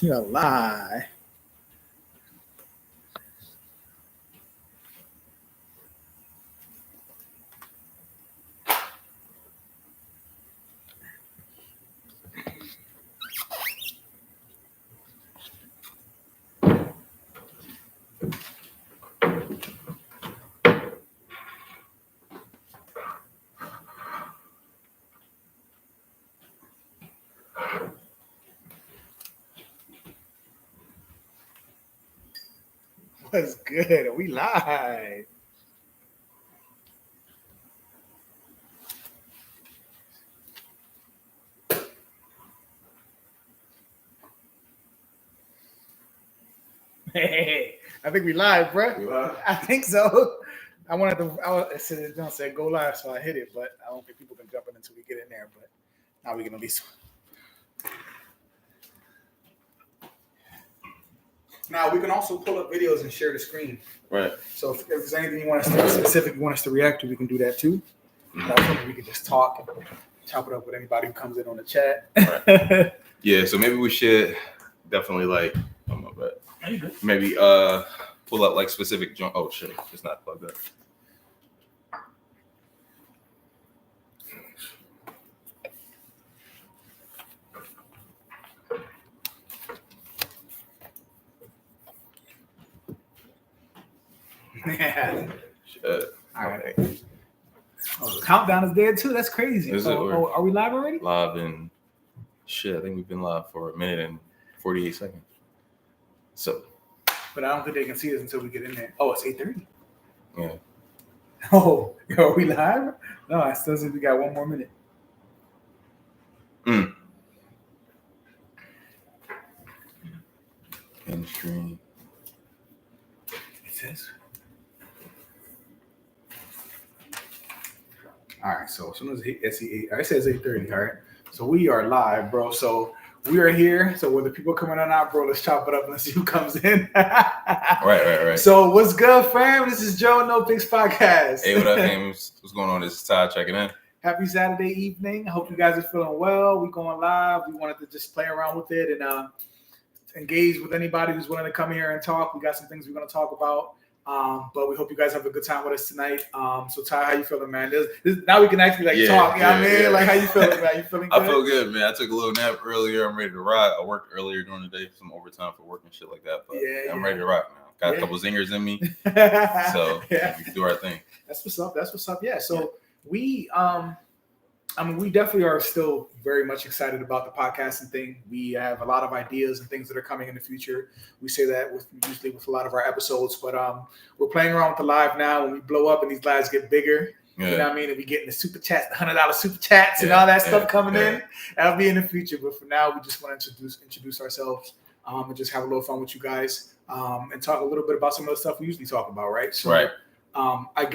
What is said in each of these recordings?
You're a lie. What's good? We live. Hey, I think we live, bro. We live? I think so. It said, don't say go live, so I hit it, but I don't think people can jump in until we get in there. But now we can at least. Now we can also pull up videos and share the screen. Right. So if there's anything you want us to specifically want us to react to, we can do that too. Also, we can just talk and chop it up with anybody who comes in on the chat. Right. Yeah. So maybe we should definitely maybe pull up like specific joint. Oh shit, it's not plugged up. Yeah. Shit. All right. Oh, the countdown is dead too. That's crazy. Are we live already? Live and shit. I think we've been live for 1 minute and 48 seconds. So. But I don't think they can see us until we get in there. Oh, it's 8:30. Yeah. Oh, are we live? No, it still says we got 1 more minute. End stream. It says. All right, so as soon as it says 8:30. All right, so we are live, bro. So we are here. So whether people coming or not, bro, let's chop it up and let's see who comes in. Right. So what's good, fam? This is Joe, No Picks Podcast. Hey, what up, James? What's going on? This is Ty checking in. Happy Saturday evening. I hope you guys are feeling well. We going live. We wanted to just play around with it and engage with anybody who's willing to come here and talk. We got some things we're going to talk about. But we hope you guys have a good time with us tonight. So Ty, how you feeling, man? Now we can actually talk. You know what I mean? Like, how you feeling, man? You feeling good? I feel good, man. I took a little nap earlier. I'm ready to rock. I worked earlier during the day, some overtime for work and shit like that. But I'm ready to rock now. Got a couple zingers in me, so we can do our thing. That's what's up. Yeah. So we we definitely are still very much excited about the podcasting thing. We have a lot of ideas and things that are coming in the future. We say that usually with a lot of our episodes, but we're playing around with the live now. When we blow up and these lives get bigger, you know what I mean? And we get in the super chats, the $100 super chats and all that stuff coming in. That'll be in the future. But for now, we just want to introduce ourselves and just have a little fun with you guys and talk a little bit about some of the stuff we usually talk about, right? So, I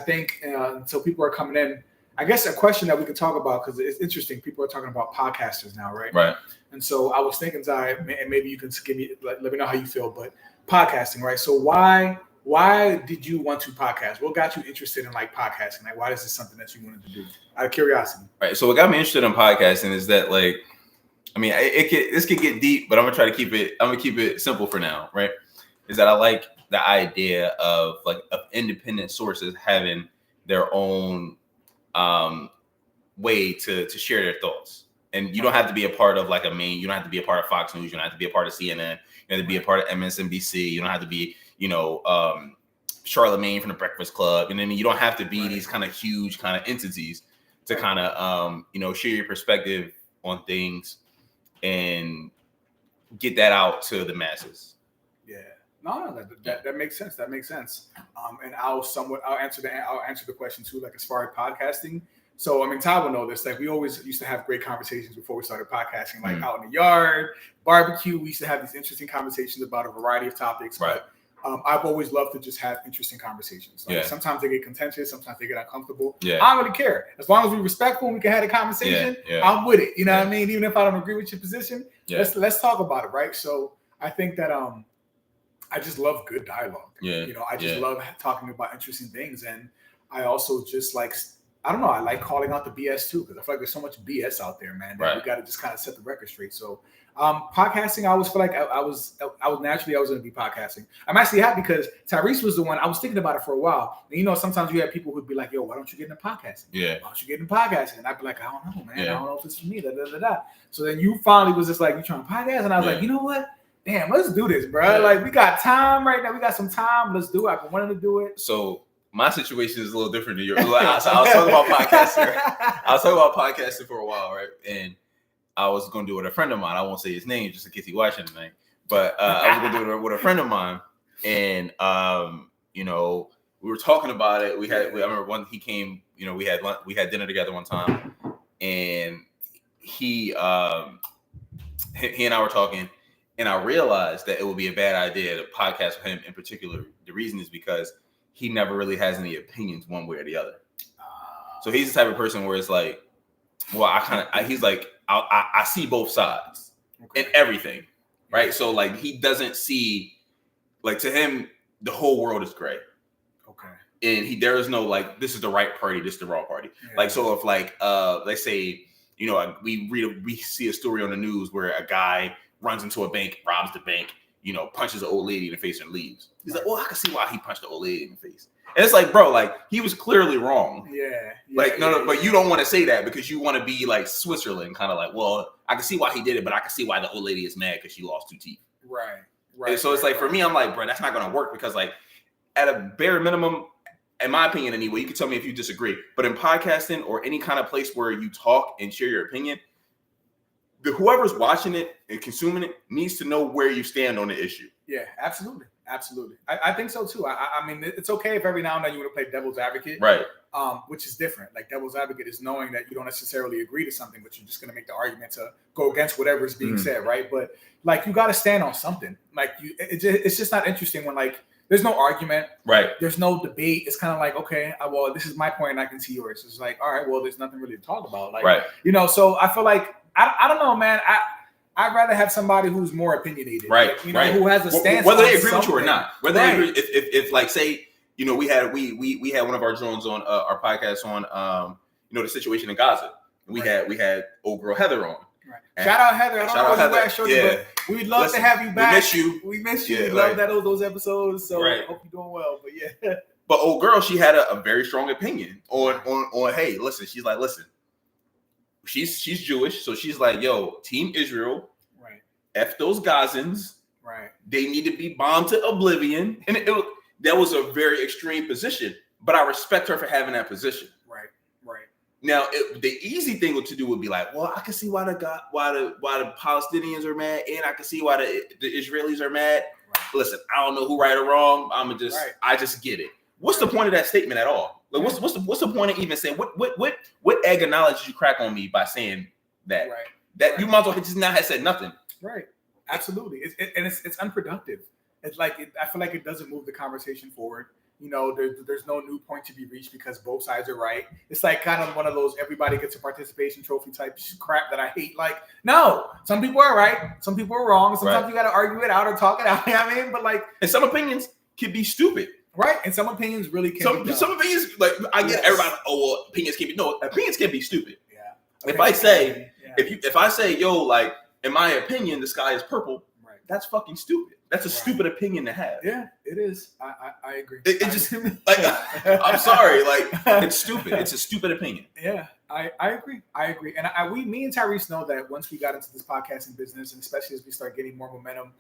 think until people are coming in, I guess a question that we could talk about, because it's interesting. People are talking about podcasters now, right? Right. And so I was thinking, Ty, and maybe you can give me, let me know how you feel, but podcasting, right? So why did you want to podcast? What got you interested in podcasting? Like, why is this something that you wanted to do? Out of curiosity. Right. So what got me interested in podcasting is that, this could get deep, but I'm gonna keep it simple for now, right? Is that I like the idea of of independent sources having their own way to share their thoughts. And you don't have to be a part of you don't have to be a part of Fox News, you don't have to be a part of CNN, you have to be a part of MSNBC, you don't have to be, Charlemagne from the Breakfast Club. And then you don't have to be these kind of huge kind of entities to kind of share your perspective on things and get that out to the masses. Yeah. No, that makes sense. That makes sense. And I'll answer the question too, as far as podcasting. So, Ty will know this. We always used to have great conversations before we started podcasting, out in the yard, barbecue. We used to have these interesting conversations about a variety of topics. Right. But I've always loved to just have interesting conversations. Sometimes they get contentious, sometimes they get uncomfortable. Yeah. I don't really care. As long as we're respectful and we can have a conversation, I'm with it. You know what I mean? Even if I don't agree with your position, let's talk about it, right? So I think that I just love good dialogue. Yeah. I just love talking about interesting things. And I also just I don't know. I like calling out the BS too, because I feel like there's so much BS out there, man. That we got to just kind of set the record straight. So, podcasting, I always feel like I was naturally going to be podcasting. I'm actually happy because Tyrese was the one. I was thinking about it for a while. And, you know, sometimes you have people who'd be like, "Yo, why don't you get into podcasting? Yeah. Why don't you get into podcasting?" And I'd be like, "I don't know, man. I don't know if it's for me." So then you finally was just like, "You trying to podcast?" And I was like, "You know what? Damn, let's do this, bro. Yeah. Like, we got time right now. We got some time. Let's do it. I've been wanting to do it." So my situation is a little different than yours. So I was talking about podcasting. I was talking about podcasting for a while, right? And I was going to do it with a friend of mine. I won't say his name just in case he's watching tonight. But I was going to do it with a friend of mine. And, you know, we were talking about it. I remember when he came, you know, we had dinner together one time. And he and I were talking. And I realized that it would be a bad idea to podcast with him in particular. The reason is because he never really has any opinions one way or the other. So he's the type of person where it's like, well, he's like, I see both sides in everything, right? So like, he doesn't see, like, to him, the whole world is gray. Okay. And there is no like, this is the right party, this is the wrong party. Yeah. Like, so if like, let's say, you know, we see a story on the news where a guy runs into a bank, robs the bank, you know, punches an old lady in the face and leaves. He's like, well, I can see why he punched the old lady in the face. And it's like, bro, like, he was clearly wrong. Yeah. Like, no, but you don't want to say that because you want to be like Switzerland, kind of like, well, I can see why he did it, but I can see why the old lady is mad because she lost 2 teeth. Right. And so it's like, for me, I'm like, bro, that's not going to work because, like, at a bare minimum, in my opinion anyway, you can tell me if you disagree, but in podcasting or any kind of place where you talk and share your opinion, whoever's watching it and consuming it needs to know where you stand on the issue. Yeah, absolutely. I think so too. I mean, it's okay if every now and then you want to play devil's advocate, right? Which is different. Like, devil's advocate is knowing that you don't necessarily agree to something, but you're just going to make the argument to go against whatever is being said, right? But like, you got to stand on something. Like, it's just not interesting when like there's no argument, right? There's no debate. It's kind of like, okay, well, this is my point and I can see yours. It's like, all right, well, there's nothing really to talk about, like, right? You know, so I feel like I don't know, man. I'd rather have somebody who's more opinionated, right? Like, you know, who has a stance, whether they agree with you or not. Whether right. they agree, if like, say, you know, we had one of our drones on our podcast on you know, the situation in Gaza. We had old girl Heather on. Right. Shout out Heather. I don't know where you at, Shorty, but we'd love to have you back. We miss you. We love those episodes. So hope you're doing well. But yeah. But old girl, she had a very strong opinion on hey, listen. She's like, listen. She's Jewish, so she's like, yo, Team Israel, right? F those Gazans, right? They need to be bombed to oblivion, and that was a very extreme position. But I respect her for having that position, right? Now, the easy thing to do would be like, well, I can see why the Palestinians are mad, and I can see why the Israelis are mad. Right. Listen, I don't know who right or wrong. I just get it. What's the point of that statement at all? Like, what's the point of even saying what egg of knowledge did you crack on me by saying that? Right. That you might as well just not have said nothing. Right. Absolutely. It's unproductive. It's like I feel like it doesn't move the conversation forward. You know, there's no new point to be reached because both sides are right. It's like kind of one of those everybody gets a participation trophy type crap that I hate. Like, no, some people are right, some people are wrong. Sometimes you got to argue it out or talk it out. You know what I mean? But like, and some opinions can be stupid. Right, and some opinions really can be dumb. Some opinions, like, I get everybody, opinions can be stupid. Yeah. Okay. If I say, yo, like, in my opinion, the sky is purple, right? That's fucking stupid. That's a stupid opinion to have. Yeah, it is. I agree. It just, like, I'm sorry, like, it's stupid. It's a stupid opinion. Yeah, I agree. And me and Tyrese know that once we got into this podcasting business, and especially as we start getting more momentum,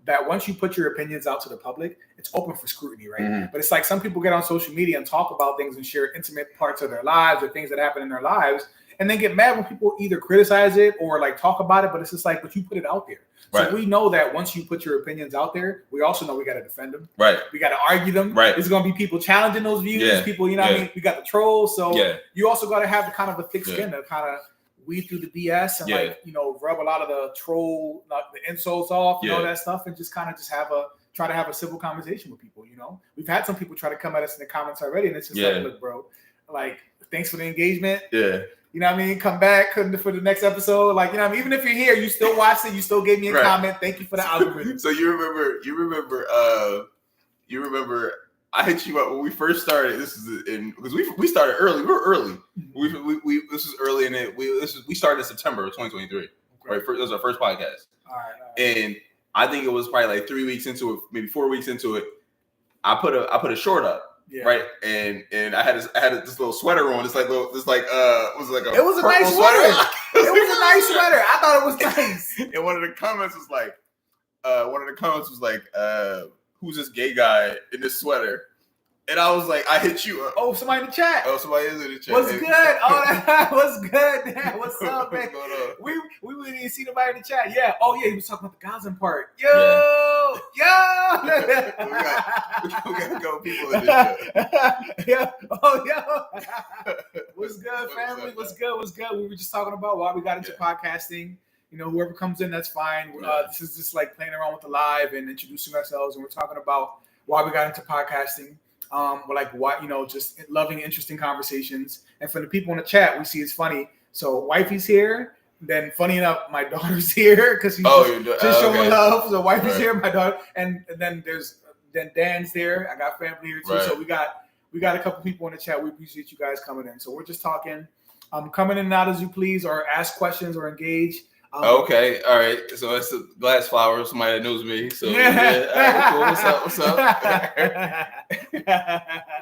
that once you put your opinions out to the public, it's open for scrutiny, right? Mm-hmm. But it's like some people get on social media and talk about things and share intimate parts of their lives or things that happen in their lives, and then get mad when people either criticize it or like talk about it. But it's just like, but you put it out there. So we know that once you put your opinions out there, we also know we got to defend them. Right. We got to argue them. Right. There's going to be people challenging those views. Yeah. People, you know what I mean? We got the trolls. So you also got to have the kind of a thick skin to kind of weed through the BS and like, you know, rub a lot of the troll, like the insults off and all that stuff, and just kind of try to have a civil conversation with people. You know, we've had some people try to come at us in the comments already, and it's just like, look, bro, like, thanks for the engagement. Yeah. You know what I mean? Come back for the next episode. Like, you know what I mean? Even if you're here, you still watched it, you still gave me a comment. Thank you for the algorithm. So you remember I hit you up when we first started. This is because we started early. We were early. We this was early in it. We started in September of 2023. Okay. Right, that was our first podcast. All right. And I think it was probably like 3 weeks into it, maybe 4 weeks into it. I put a short up. Yeah. Right, and I had this little sweater on. It's like was it like a it was a nice sweater. It was a nice sweater. I thought it was nice. And one of the comments was like, who's this gay guy in this sweater? And I was like, I hit you up. Oh, somebody in the chat. Oh, somebody is in the chat. What's good? Oh, what's good? What's up, man? What's going on? We didn't even see nobody in the chat. Yeah. Oh, yeah. He was talking about the Gazan part. Yo. we gotta go people in this chat. Yeah. Oh, yo. What's good, family? What's good? We were just talking about why we got into podcasting. You know, whoever comes in, that's fine. This is just like playing around with the live and introducing ourselves, and we're talking about why we got into podcasting. We're like, what, just loving, interesting conversations. And for the people in the chat, we see it's funny. So wifey's here. Then funny enough, my daughter's here because she's just showing love. So wifey's here, my daughter, and then Dan's there. I got family here too. Right. So we got a couple people in the chat. We appreciate you guys coming in. So we're just talking. Coming in and out as you please, or ask questions or engage. Okay, all right. So it's a glass flower. Somebody that knows me. So yeah, all right, cool. What's up?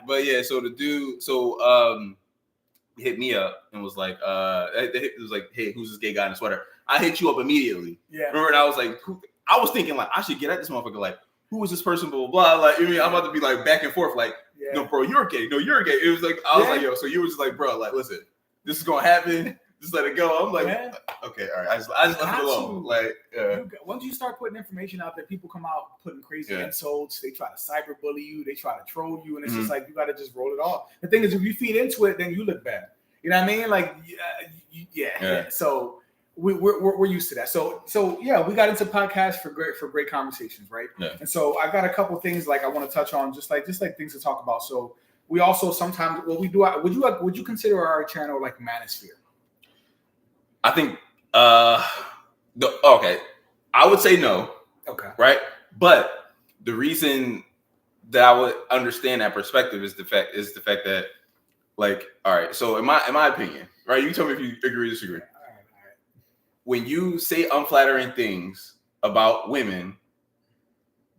But yeah, so the dude, hit me up and was like, hey, who's this gay guy in the sweater? I hit you up immediately. Yeah. Remember, and I was like, I was thinking like I should get at this motherfucker. Like, who is this person? Blah blah blah. Like, I'm about to be like back and forth. Like, no, bro, you're gay. No, you're gay. It was like I was like, yo. So you were just like, bro, like, listen, this is gonna happen. Just let it go. I'm like, okay, all right. I just left it alone. Like, once you start putting information out there, people come out putting crazy insults. They try to cyberbully you. They try to troll you, and it's just like you got to just roll it off. The thing is, if you feed into it, then you look bad. You know what I mean? Like, yeah. So we're used to that. So yeah, we got into podcasts for great conversations, right? Yeah. And so I got a couple things like I want to touch on, just like things to talk about. So we also sometimes we do. Would you consider our channel like manosphere? I think okay. I would say no. Okay. Right? But the reason that I would understand that perspective is the fact that, like, all right, so in my opinion, right? You tell me if you agree or disagree. All right. When you say unflattering things about women,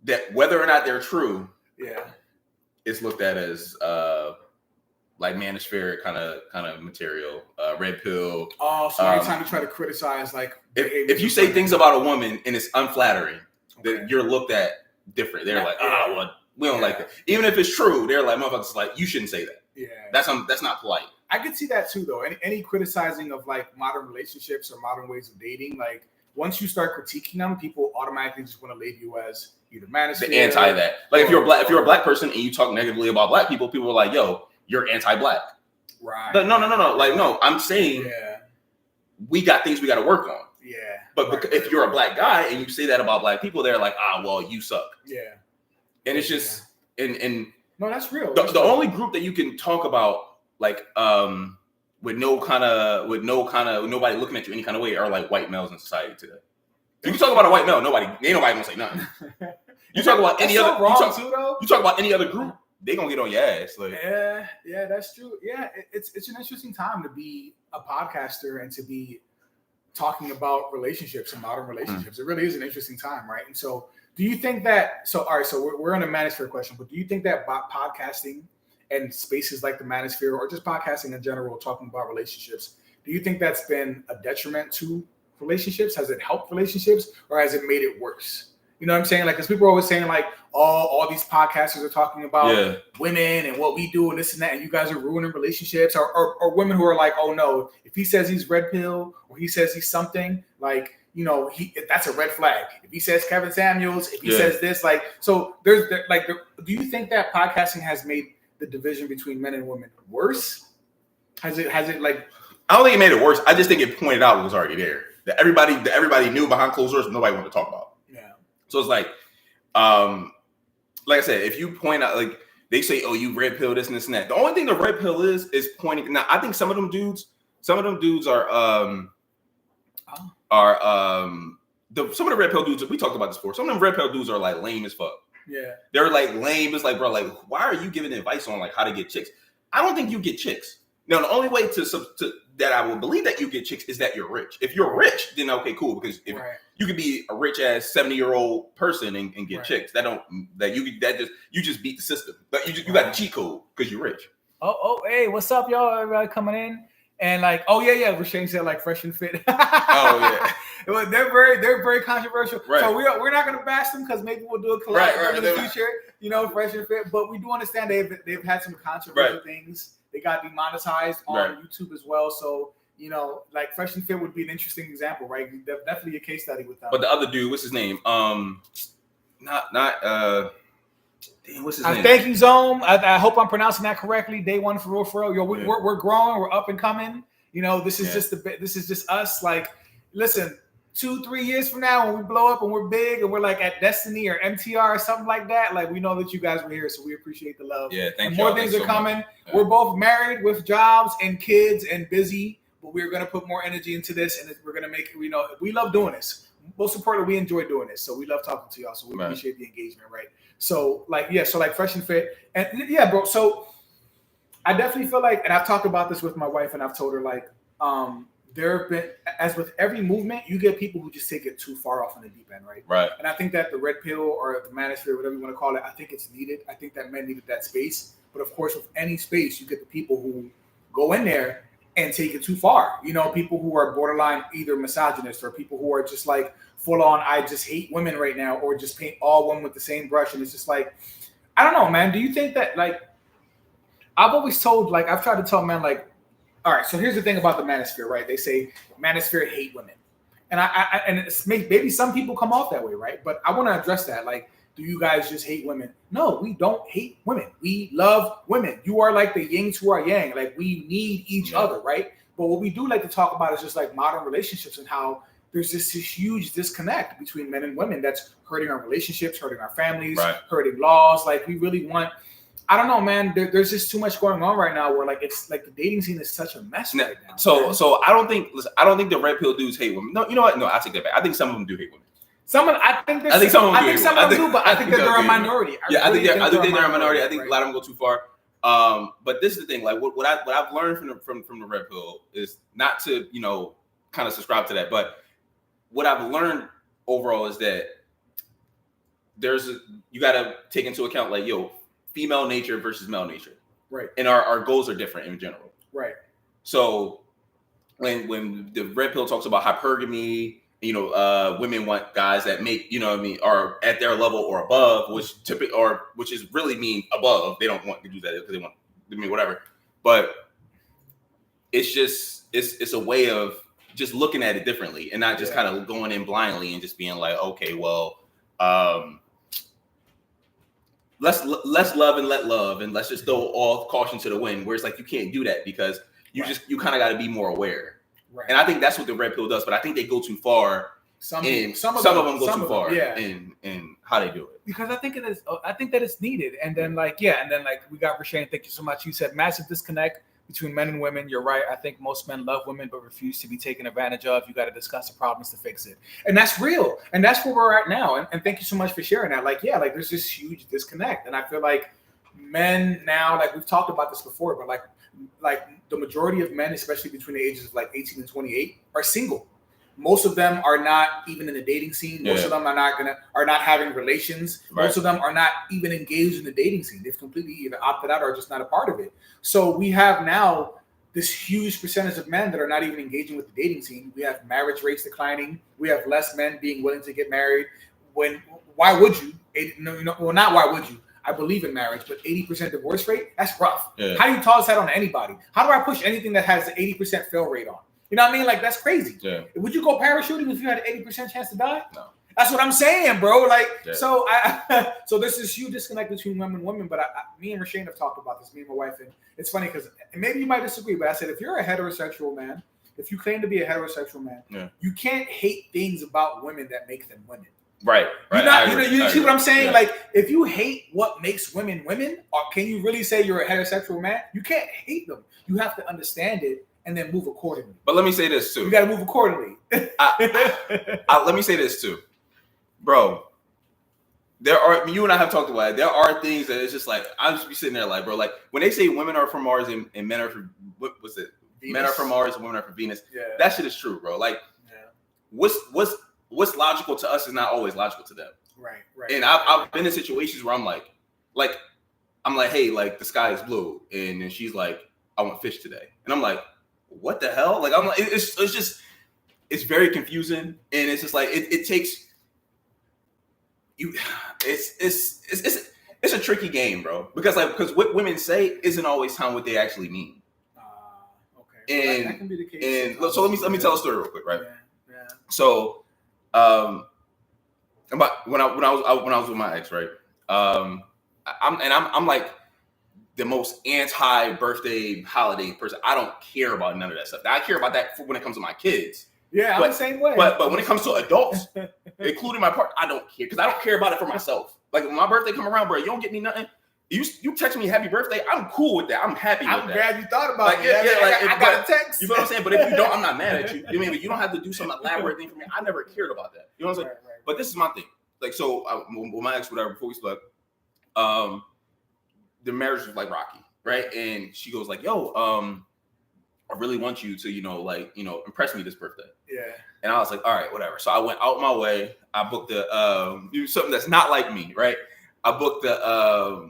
that whether or not they're true, it's looked at as like manosphere kind of material, red pill. Oh, so anytime you try to criticize, like, if you say things about a woman and it's unflattering, that you're looked at different. They're like, well, we don't like that. Even if it's true, they're like, motherfuckers, like, you shouldn't say that. Yeah, that's not polite. I could see that too, though. Any criticizing of like modern relationships or modern ways of dating, like once you start critiquing them, people automatically just want to label you as either manosphere, the anti that. Like if you're a black person and you talk negatively about black people, people are like, yo, you're anti-black. Right. But no. Like, no, I'm saying we got things we got to work on. Yeah. But if you're a black guy and you say that about black people, they're like, well, you suck. Yeah. And it's just, and no, that's real. The only group that you can talk about, like, with nobody looking at you any kind of way are like white males in society today. If you talk about a white male, nobody gonna say nothing. You talk about any other, you talk about any other group, they gonna get on your ass. Like, yeah, that's true. Yeah, it's an interesting time to be a podcaster and to be talking about relationships and modern relationships. It really is an interesting time, right? And so, do you think that? So, all right, so we're on a manosphere question, but do you think that podcasting and spaces like the manosphere, or just podcasting in general, talking about relationships, do you think that's been a detriment to relationships? Has it helped relationships, or has it made it worse? You know what I'm saying? Like, because people are always saying, like, all these podcasters are talking about women and what we do and this and that, and you guys are ruining relationships, or women who are like, oh no, if he says he's red pill or he says he's something, like, you know, that's a red flag. If he says Kevin Samuels, if he says this, like, so do you think that podcasting has made the division between men and women worse? Has it like? I don't think it made it worse. I just think it pointed out what was already there. That everybody knew behind closed doors, but nobody wanted to talk about. Yeah. So it's like I said, if you point out, like, they say, oh, you red pill this and this and that. The only thing the red pill is pointing. Now, I think some of them dudes are some of the red pill dudes. We talked about this before. Some of them red pill dudes are like lame as fuck. Yeah. They're like lame. It's like, bro, like, why are you giving advice on like how to get chicks? I don't think you get chicks. Now, the only way to that I will believe that you get chicks is that you're rich. If you're rich, then okay, cool. Because if you could be a rich ass 70-year-old person and get chicks, you just beat the system. But you got the cheat code because you're rich. Oh, hey, what's up, y'all? Everybody coming in. And like, oh yeah, Rashane said like fresh and fit. Oh yeah, they're very controversial. Right. So we're not gonna bash them because maybe we'll do a collab in the future. You know, fresh and fit. But we do understand they've had some controversial things. They got demonetized on YouTube as well. So you know, like fresh and fit would be an interesting example, right? Definitely a case study with them. But the other dude, what's his name? What's his name? Thank you, Zone. I hope I'm pronouncing that correctly. Day one for real. Yo, we're growing. We're up and coming. You know, this is just us. Like, listen, 2-3 years from now, when we blow up and we're big and we're like at Destiny or MTR or something like that, like we know that you guys were here, so we appreciate the love. Yeah, thank you. More things are coming. Yeah. We're both married with jobs and kids and busy, but we're gonna put more energy into this, and we're gonna make it. We know we love doing this. Most importantly, we enjoy doing this, so we love talking to y'all. So we appreciate the engagement, right? So like fresh and fit, and yeah, bro. So I definitely feel like, and I've talked about this with my wife, and I've told her like, there have been, as with every movement, you get people who just take it too far off in the deep end, right? Right. And I think that the red pill or the manosphere, whatever you want to call it, I think it's needed. I think that men needed that space, but of course, with any space, you get the people who go in there and take it too far. You know, people who are borderline either misogynist or people who are just like full on, I just hate women right now, or just paint all women with the same brush. And it's just like, I don't know, man. Do you think that, like, I've always told, like, I've tried to tell men, like, all right, so here's the thing about the manosphere, right? They say manosphere hate women. And and it's maybe some people come off that way, right? But I want to address that. Like, do you guys just hate women? No, we don't hate women. We love women. You are like the yin to our yang. Like, we need each other, right? But what we do like to talk about is just like modern relationships and how there's this huge disconnect between men and women that's hurting our relationships, hurting our families, hurting laws. Like, we really want, I don't know, man. There's just too much going on right now where like it's like the dating scene is such a mess right now. So I don't think the red pill dudes hate women. No, you know what? No, I take that back. I think some of them do hate women. I think some of them do, but I think that they're a minority. I think they're a minority. I think a lot of them go too far. But this is the thing. Like what I've learned from the red pill is not to, you know, kind of subscribe to that, but what I've learned overall is that you got to take into account like, female nature versus male nature. Right. And our goals are different in general. Right. So when the red pill talks about hypergamy, you know, women want guys that make, you know what I mean, are at their level or above, which is really mean above. They don't want to do that because they want, I mean, whatever. But it's just, it's a way of just looking at it differently and not just kind of going in blindly and just being like, okay, well, let's love and let love, and let's just throw all caution to the wind. Where it's like you can't do that because you kind of got to be more aware. Right. And I think that's what the red pill does, but I think they go too far. Some of them go too far in how they do it. Because I think that it's needed. And then we got Rashane. Thank you so much. You said massive disconnect between men and women. You're right. I think most men love women but refuse to be taken advantage of. You got to discuss the problems to fix it. And that's real. And that's where we're at now. And thank you so much for sharing that. Like, there's this huge disconnect. And I feel like men now, like we've talked about this before, but like the majority of men, especially between the ages of like 18 and 28, are single. Most of them are not even in the dating scene. Most of them are not having relations. Right. Most of them are not even engaged in the dating scene. They've completely either opted out or just not a part of it. So we have now this huge percentage of men that are not even engaging with the dating scene. We have marriage rates declining. We have less men being willing to get married. Why would you? Not why would you? I believe in marriage, but 80% divorce rate, that's rough. Yeah. How do you toss that on anybody? How do I push anything that has an 80% fail rate on? You know what I mean? Like, that's crazy. Yeah. Would you go parachuting if you had an 80% chance to die? No. That's what I'm saying, bro. Like, so there's this huge disconnect between men and women, but me and Rashane have talked about this, me and my wife, and it's funny because maybe you might disagree, but I said, if you're a heterosexual man, if you claim to be a heterosexual man, you can't hate things about women that make them women. Right. You see what I'm saying? Yeah. Like, if you hate what makes women women, or can you really say you're a heterosexual man? You can't hate them. You have to understand it and then move accordingly. But let me say this too. You got to move accordingly. Let me say this too, bro. there are, you and I have talked about it. There are things that it's just like, I'll just be sitting there like, bro, like when they say women are from Mars and men are from, what was it? Venus. Men are from Mars and women are from Venus. Yeah. That shit is true, bro. Like, what's logical to us is not always logical to them. Right. And I've been in situations where I'm like, hey, like the sky is blue, and then she's like, I want fish today, and I'm like, what the hell? Like, I'm like, it's very confusing, and it's just like it takes you. It's a tricky game, bro, because what women say isn't always what they actually mean. Okay. And that can be the case. And so let me tell a story real quick, right? Yeah. So, about when I was with my ex, right? I'm like the most anti-birthday holiday person. I don't care about none of that stuff. I care about that when it comes to my kids. Yeah, I'm the same way. But when it comes to adults, including my partner, I don't care because I don't care about it for myself. Like when my birthday come around, bro, you don't get me nothing. You text me happy birthday, I'm cool with that. I'm happy with that. I'm glad you thought about it. I got a text. You know what I'm saying? But if you don't, I'm not mad at you. You mean, but you don't have to do some elaborate thing for me. I never cared about that. You know what I'm saying? Right. But this is my thing. Like, so with my ex, whatever, before we split, the marriage was like rocky, right? And she goes like, yo, I really want you to, impress me this birthday. Yeah. And I was like, all right, whatever. So I went out my way. I booked something that's not like me, right? I booked the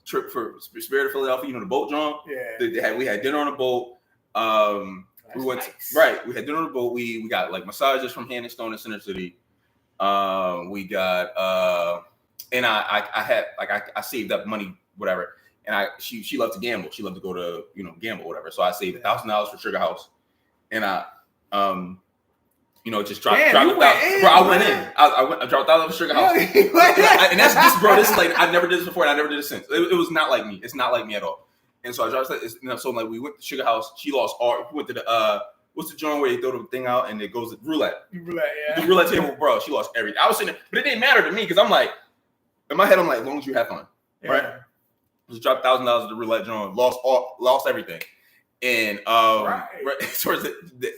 trip for Spirit of Philadelphia, the boat jump. Yeah. We had dinner on a boat. We went nice. Right. We had dinner on a boat. We got like massages from Hand and Stone in Center City. We got and I saved up money, whatever. And she loved to gamble. She loved to go to gamble, whatever. So I saved $1,000 for Sugar House, and I just dropped $1,000. Bro, I went in. I dropped $1,000 for Sugar House. And that's this, bro. This is like I've never did this before, and I never did it since. It was not like me. It's not like me at all. And so I dropped it. So like we went to Sugar House. She lost all. We went to the what's the joint where you throw the thing out and it goes roulette? Roulette, yeah. The roulette table, bro. She lost everything. I was sitting there, but it didn't matter to me because I'm like, in my head, I'm like, as long as you have fun, right? Just dropped $1,000 at the roulette joint, lost everything, and towards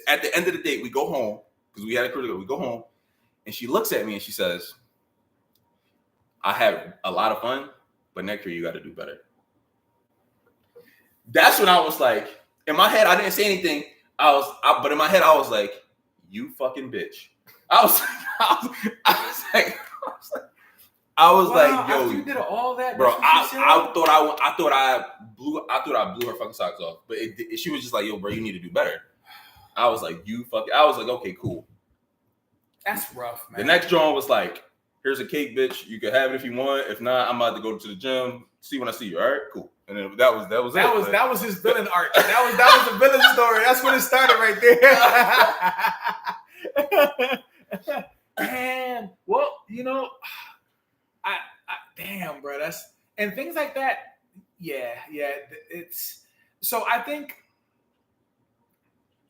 at the end of the day, we go home because we had a critical. We go home, and she looks at me and she says, "I had a lot of fun, but next year you got to do better." That's when I was like, in my head, I didn't say anything. But in my head, I was like, "You fucking bitch." I was like, yo, after you did all that, bro. I thought I blew her fucking socks off. But she was just like, yo, bro, you need to do better. I was like, I was like, okay, cool. That's rough, man. The next drawing was like, here's a cake, bitch. You can have it if you want. If not, I'm about to go to the gym. See when I see you. All right, cool. And then that was it. That was his villain arc. That was the villain story. That's when it started right there. Damn. Well, I damn, bro. That's and things like that. Yeah. It's so. I think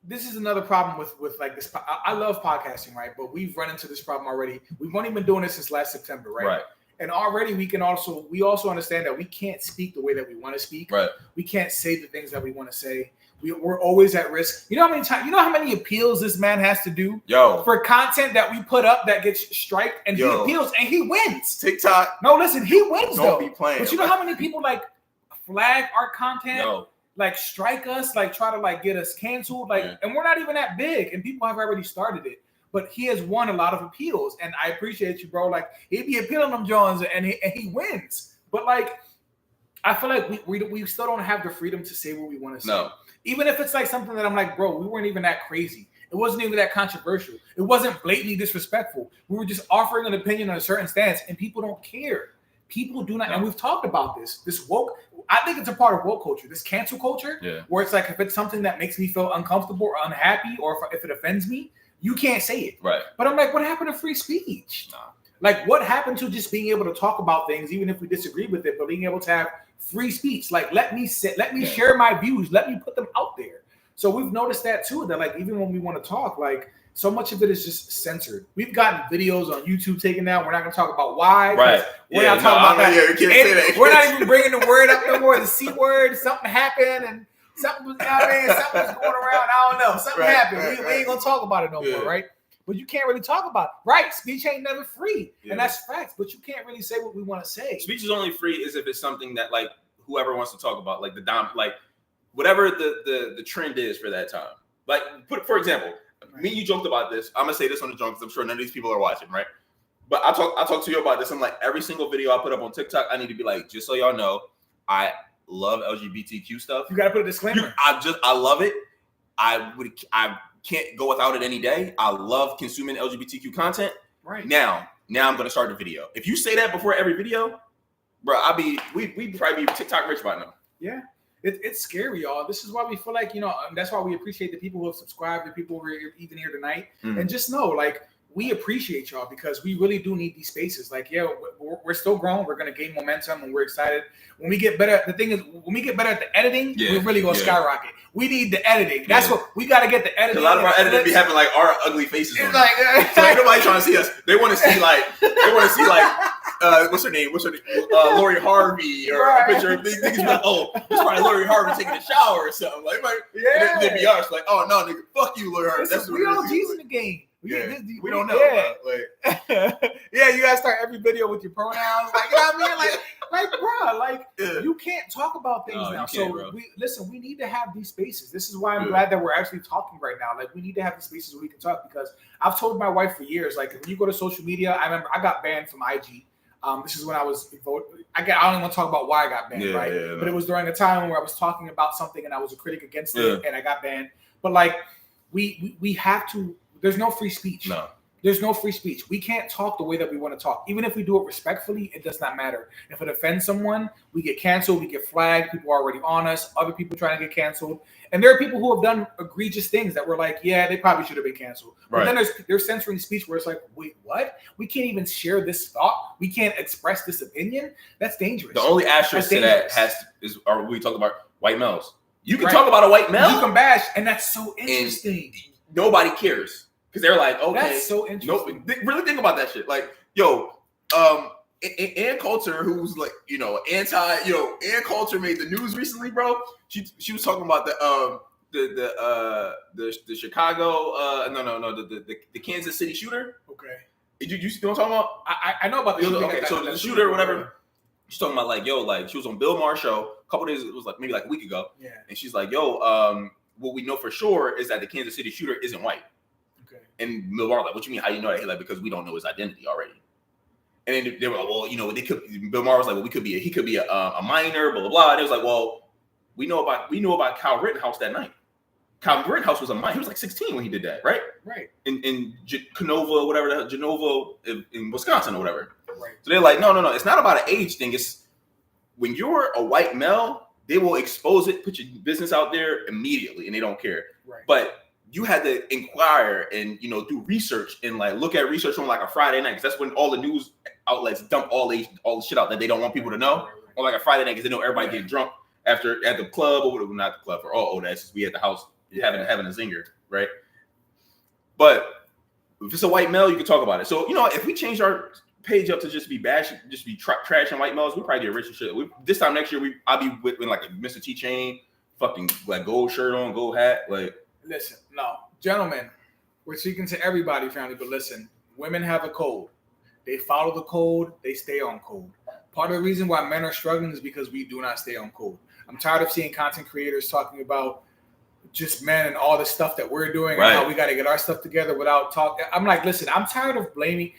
this is another problem with like this. I love podcasting, right? But we've run into this problem already. We've only been doing this since last September, right? Right. And already we also understand that we can't speak the way that we want to speak. Right. We can't say the things that we want to say. We're always at risk. You know how many appeals this man has to do for content that we put up that gets striked, and he appeals and he wins. TikTok. No, listen, he wins. Don't be playing. But you know how many people like flag our content, like strike us, like try to like get us canceled, and we're not even that big, and people have already started it. But he has won a lot of appeals, and I appreciate you, bro. Like he be appealing them Jones, and he wins. But like, I feel like we still don't have the freedom to say what we want to say. No. Even if it's like something that I'm like, bro, we weren't even that crazy. It wasn't even that controversial. It wasn't blatantly disrespectful. We were just offering an opinion on a certain stance, and people don't care. People do not, and we've talked about this. This woke, I think it's a part of woke culture. This cancel culture, where it's like if it's something that makes me feel uncomfortable or unhappy, or if it offends me, you can't say it. Right. But I'm like, what happened to free speech? Nah. Like, what happened to just being able to talk about things, even if we disagree with it, but being able to have free speech? Like, let me share my views. Let me put them out there. So we've noticed that too, that like, even when we want to talk, like so much of it is just censored. We've gotten videos on YouTube taken out. We're not going to talk about why. Right. We're not talking about that. We're not even bringing the word up no more. The C word, something happened and something was, something was going around. I don't know. Something happened. We ain't going to talk about it no more, right? but you can't really talk about it. Right? Speech ain't never free, Yeah. and that's facts. But you can't really say what we want to say. Speech is only free is if it's something that like whoever wants to talk about, like like whatever the trend is for that time. Like, for example, me and you joked about this. I'm gonna say this on the junk because I'm sure none of these people are watching, right? But I talk to you about this. I'm like, every single video I put up on TikTok, I need to be like, just so y'all know, I love LGBTQ stuff. You gotta put a disclaimer. I love it. I can't go without it any day. I love consuming LGBTQ content. Right. Now I'm gonna start the video. If you say that before every video, bro, we'd probably be TikTok rich by now. Yeah. It's scary, y'all. This is why we feel like, that's why we appreciate the people who have subscribed, the people who are even here tonight. And just know, like, we appreciate y'all because we really do need these spaces. Like, yeah, we're still growing. We're going to gain momentum and we're excited. When we get better, the thing is, when we get better at the editing, we're really going to skyrocket. We need the editing. That's what we got to get the editing. A lot of our editing be having like our ugly faces on. Like, so like nobody trying to see us. They want to see like, what's her name? Lori Harvey or a picture of niggas be like, oh, it's probably Lori Harvey taking a shower or something. Like, they be us like, oh no, nigga, fuck you, Lori Harvey. That's we OGs in the game. We don't know. Yeah. Like, yeah, you gotta start every video with your pronouns. Like, you know what I mean? Bro, you can't talk about things now. So we need to have these spaces. This is why I'm glad that we're actually talking right now. Like, we need to have these spaces where we can talk because I've told my wife for years, like, when you go to social media, I remember I got banned from IG. This is when I was I don't even want to talk about why I got banned, right? But it was during a time where I was talking about something and I was a critic against it and I got banned. But like, we have to. There's no free speech. No. There's no free speech. We can't talk the way that we want to talk. Even if we do it respectfully, it does not matter. If it offends someone, we get canceled, we get flagged, people are already on us, other people trying to get canceled. And there are people who have done egregious things that were like, yeah, they probably should have been canceled. Right. But then there's censoring speech where it's like, wait, what? We can't even share this thought. We can't express this opinion. That's dangerous. The only asterisk to that are we talk about white males. You can talk about a white male. You can bash, and that's so interesting. Nobody cares. Because they're like, okay. That's so interesting. Really think about that shit. Like, Ann Coulter, who's like, Ann Coulter made the news recently, bro. She was talking about the Chicago, the Kansas City shooter. Okay. You know what I'm talking about? I know about the shooter. Okay, so the shooter or whatever. She's talking about like, she was on Bill Maher's show a couple days. It was like maybe like a week ago. Yeah. And she's like, what we know for sure is that the Kansas City shooter isn't white. Okay. And Bill Maher like, what you mean? How you know that? He's like, because we don't know his identity already. And then they were like, well, they could. Bill Maher was like, well, he could be a minor, blah blah blah. And it was like, well, we know about Kyle Rittenhouse that night. Kyle Rittenhouse was a minor. He was like 16 when he did that, right? Right. In Genova, whatever, Genova in Wisconsin or whatever. Right. So they're like, no. It's not about an age thing. It's when you're a white male, they will expose it, put your business out there immediately, and they don't care. Right. But you had to inquire and do research and like look at research on like a Friday night, because that's when all the news outlets dump all the shit out that they don't want people to know. Or like a Friday night because they know everybody getting drunk at the club or whatever, not the club for that's just we at the house having a zinger, right? But if it's a white male, you can talk about it. So if we change our page up to just be trashing white males, we probably get rich and shit. This time next year, I'll be with like a Mr. T chain, fucking like gold shirt on, gold hat, like. Listen, no, gentlemen, we're speaking to everybody, family, but listen, women have a code. They follow the code, they stay on code. Part of the reason why men are struggling is because we do not stay on code. I'm tired of seeing content creators talking about just men and all the stuff that we're doing and how we got to get our stuff together without talking. I'm like, listen, I'm tired of blaming.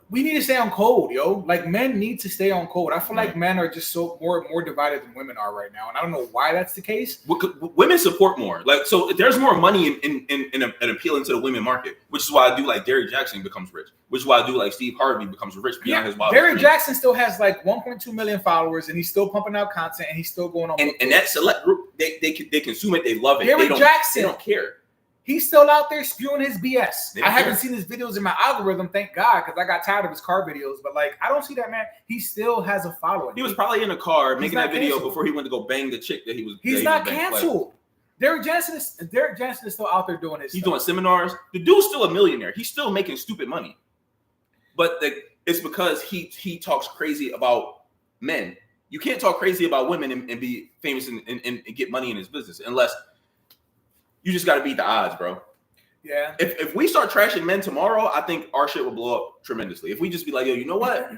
We need to stay on code, yo. Like, men need to stay on code. I feel like men are just so more divided than women are right now, and I don't know why that's the case. Women support more. Like, so there's more money in appealing to the women market, which is why I do like Derrick Jackson becomes rich, which is why I do like Steve Harvey becomes rich beyond his wild. Derrick Jackson still has like 1.2 million followers, and he's still pumping out content, and he's still going on. And that select group, they consume it, they love it. Derrick Jackson, they don't care. He's still out there spewing his BS. I haven't seen his videos in my algorithm, thank God, because I got tired of his car videos. But like, I don't see that man. He still has a following. He was probably in a car making that video before he went to go bang the chick that he was. He's not canceled. Derrick Jackson is still out there doing his. He's doing seminars. The dude's still a millionaire. He's still making stupid money. But it's because he talks crazy about men. You can't talk crazy about women and be famous and get money in his business unless. You just got to beat the odds, bro. Yeah. If we start trashing men tomorrow, I think our shit will blow up tremendously. If we just be like, yo, you know what?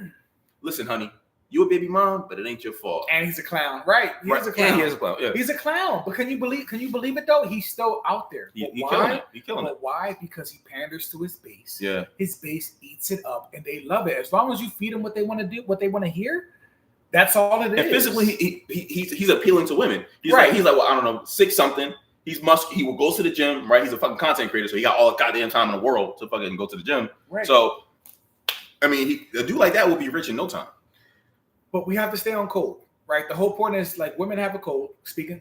Listen, honey, you a baby mom, but it ain't your fault. And he's a clown, right? He's a clown. And he is a clown. Yeah. He's a clown. But can you believe it though? He's still out there. He killing it. He killing it. Why? Because he panders to his base. Yeah. His base eats it up, and they love it. As long as you feed them what they want to do, what they want to hear, that's all it is. And physically, he's appealing to women. He's right. He's like, well, I don't know, 6 something. He's muscular. He will go to the gym, right? He's a fucking content creator, so he got all the goddamn time in the world to fucking go to the gym. Right. So, I mean, a dude like that will be rich in no time. But we have to stay on code, right? The whole point is like women have a code.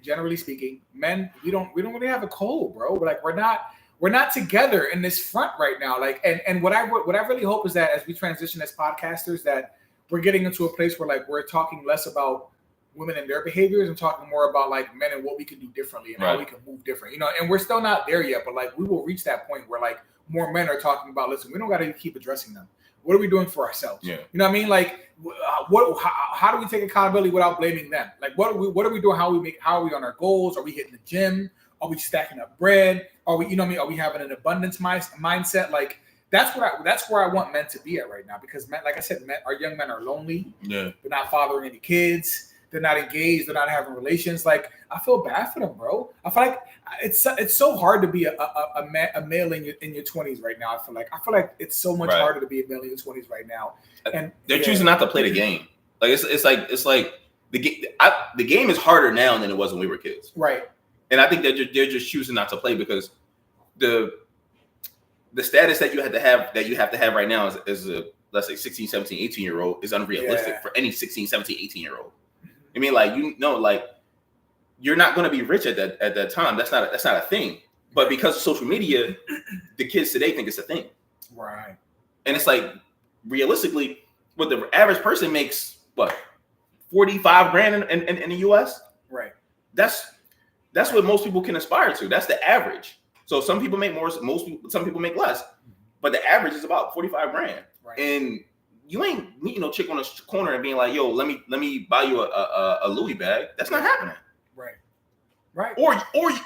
Generally speaking, men we don't really have a code, bro. Like we're not together in this front right now. Like and what I really hope is that as we transition as podcasters, that we're getting into a place where like we're talking less about women and their behaviors and talking more about like men and what we can do differently and how we can move different, and we're still not there yet, but like we will reach that point where like more men are talking about, listen, we don't got to keep addressing them. What are we doing for ourselves? Yeah. You know what I mean? Like how do we take accountability without blaming them? Like what are we doing? How are we on our goals? Are we hitting the gym? Are we stacking up bread? Are we, are we having an abundance mindset? Like that's where I want men to be at right now, because men, like I said, our young men are lonely. Yeah. They're not fathering any kids. They're not engaged. They're not having relations. Like I feel bad for them, bro. I feel like it's so hard to be a male in your 20s right now. I feel like it's so much harder to be a male in your 20s right now. And they're choosing not to play the game. Like it's like the game is harder now than it was when we were kids. Right. And I think they're just choosing not to play because the status that you have to have right now as a, let's say 16, 17, 18-year-old is unrealistic for any 16, 17, 18-year-old. I mean, like, like you're not going to be rich at that time. That's not a thing. But because of social media, the kids today think it's a thing. Right. And it's like, realistically, what the average person makes, what, 45 grand in the US? Right. That's what most people can aspire to. That's the average. So some people make more, some people make less. But the average is about 45 grand. Right. And you ain't meeting no chick on the corner and being like, yo, let me buy you a Louis bag. That's not happening. Right. Right. Or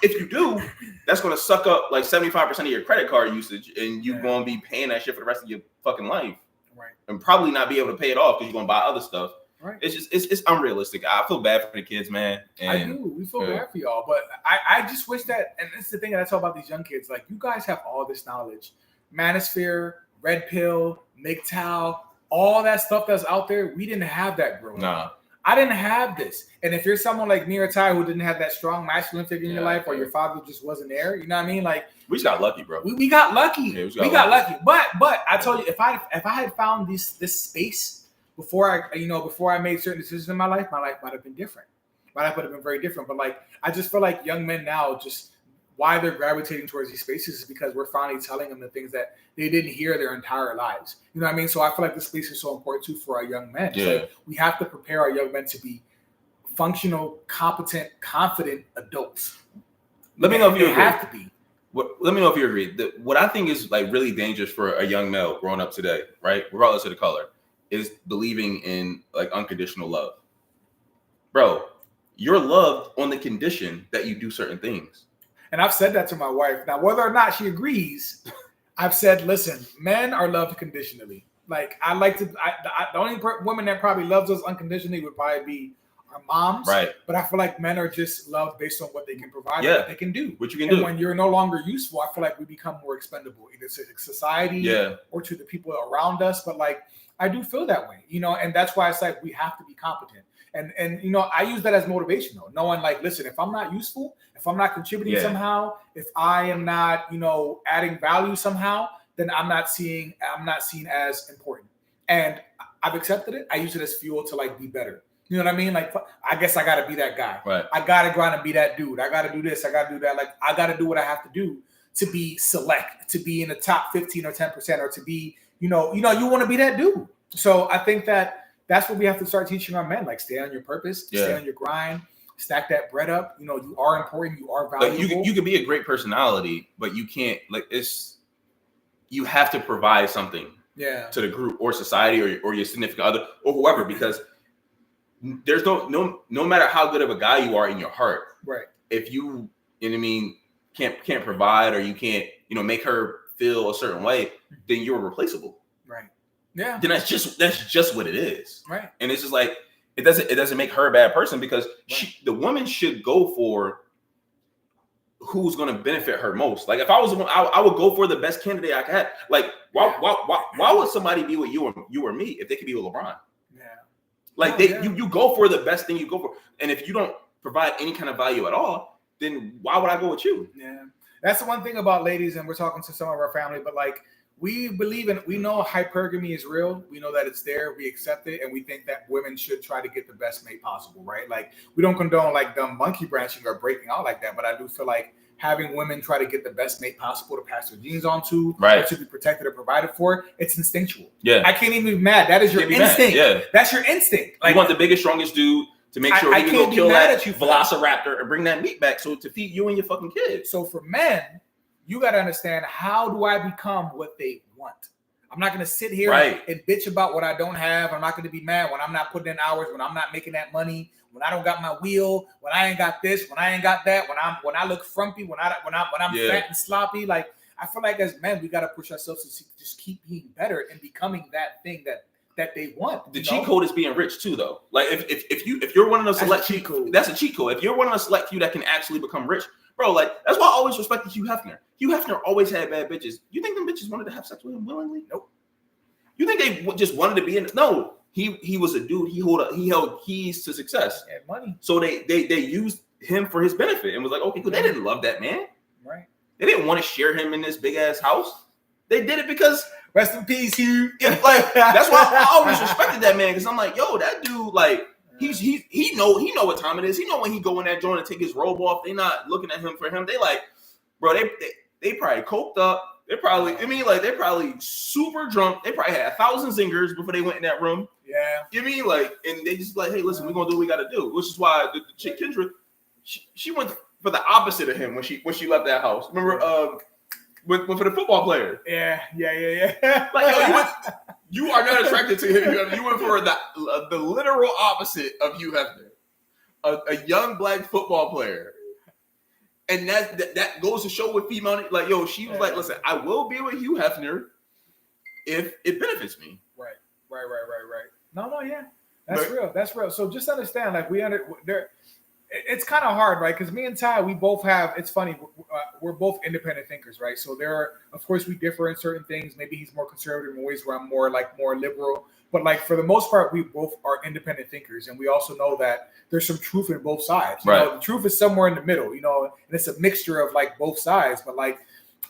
if you do, that's going to suck up like 75% of your credit card usage, and you're going to be paying that shit for the rest of your fucking life. Right. And probably not be able to pay it off because you're going to buy other stuff. Right. It's just it's unrealistic. I feel bad for the kids, man. And, I do. We feel bad for y'all, but I just wish that, and it's the thing that I tell about these young kids. Like, you guys have all this knowledge, Manosphere, Red Pill, MGTOW, all that stuff that's out there. We didn't have that growing up. I didn't have this. And if you're someone like me or Ty who didn't have that strong masculine figure in your life, or your father just wasn't there, you know what I mean? Like, we just got lucky, bro. We got lucky. Yeah, we got lucky. But I told you, if I had found this space before I made certain decisions in my life might have been different. My life would have been very different. But like, I just feel like young men now, just why they're gravitating towards these spaces is because we're finally telling them the things that they didn't hear their entire lives. You know what I mean? So I feel like this space is so important too for our young men. Yeah. Like, we have to prepare our young men to be functional, competent, confident adults. Let me know if you agree. Have to be. Let me know if you agree. What I think is like really dangerous for a young male growing up today, right, regardless of the color, is believing in like unconditional love. Bro, you're loved on the condition that you do certain things. And I've said that to my wife. Now, whether or not she agrees, I've said, listen, men are loved conditionally. Like, the only woman that probably loves us unconditionally would probably be our moms. Right. But I feel like men are just loved based on what they can provide, and what they can do. What you can do. And when you're no longer useful, I feel like we become more expendable, either to society or to the people around us. But like, I do feel that way, and that's why it's like we have to be competent. And I use that as motivation, though. Knowing, like, listen, if I'm not useful, if I'm not contributing somehow, if I am not, adding value somehow, then I'm not seen as important. And I've accepted it. I use it as fuel to like be better. You know what I mean? Like, I guess I got to be that guy. Right. I got to go out and be that dude. I got to do this. I got to do that. Like, I got to do what I have to do to be select, to be in the top 15 or 10%, or to be, you want to be that dude. So I think that's what we have to start teaching our men. Like, stay on your purpose, stay on your grind, stack that bread up. You are important. You are valuable. Like, you can be a great personality, but you can't, like, you have to provide something to the group or society or your significant other or whoever, because there's no matter how good of a guy you are in your heart, right? If you know what I mean, can't provide, or you can't, make her feel a certain way, then you're replaceable. Right. Yeah. Then that's just what it is. Right. And it's just like it doesn't make her a bad person, because the woman should go for who's going to benefit her most. Like if I was a woman, I would go for the best candidate I could have. Like why would somebody be with you or me if they could be with LeBron? Yeah. Like you go for the best thing you go for. And if you don't provide any kind of value at all, then why would I go with you? Yeah. That's the one thing about ladies, and we're talking to some of our family, but like we know hypergamy is real. We know that it's there. We accept it. And we think that women should try to get the best mate possible, right? Like we don't condone like dumb monkey branching or breaking out like that. But I do feel like having women try to get the best mate possible to pass their genes on to, right, to be protected or provided for, it's instinctual. Yeah. I can't even be mad. That is your instinct. Yeah. That's your instinct. Like, you want the biggest, strongest dude to make sure he can go kill that velociraptor and bring that meat back to feed you and your fucking kids. So for men, you got to understand, how do I become what they want? I'm not going to sit here and bitch about what I don't have. I'm not going to be mad when I'm not putting in hours, when I'm not making that money, when I don't got my wheel, when I ain't got this, when I ain't got that, when I look frumpy, when I'm fat and sloppy. Like I feel like as men, we got to push ourselves to just keep being better and becoming that thing that they want. The cheat code is being rich too, though. Like if you're one of those select cheat code, that's a cheat code. If you're one of the select few that can actually become rich, bro, like that's why I always respected Hugh Hefner. Hugh Hefner always had bad bitches. You think them bitches wanted to have sex with him willingly? Nope. You think they just wanted to be in? No. He was a dude. He held keys to success. He had money. So they used him for his benefit and was like, okay, cool. They didn't love that man. Right. They didn't want to share him in this big ass house. They did it because rest in peace, Hugh. Like that's why I always respected that man, because I'm like, yo, that dude, like he know what time it is. He know when he go in that joint and take his robe off. They not looking at him for him. They like, bro, they probably coked up. They're probably super drunk. They probably had 1,000 zingers before they went in that room. Yeah. And they just like, hey, listen, we're gonna do what we gotta do. Which is why the chick Kendra, she went for the opposite of him when she left that house. Remember, went for the football player. Yeah. Like, yo, you are not attracted to him. You went for the literal opposite of Hugh Hefner, a young black football player. And that goes to show with female, like, yo, she was like, listen, I will be with Hugh Hefner if it benefits me. Right. No, yeah. That's real. So just understand, like, it's kind of hard, right? Because me and Ty, we both have, it's funny, we're both independent thinkers, right? So there are, of course, we differ in certain things. Maybe he's more conservative in ways where I'm more liberal. But like for the most part, we both are independent thinkers, and we also know that there's some truth in both sides. You know, the truth is somewhere in the middle, and it's a mixture of like both sides. But like,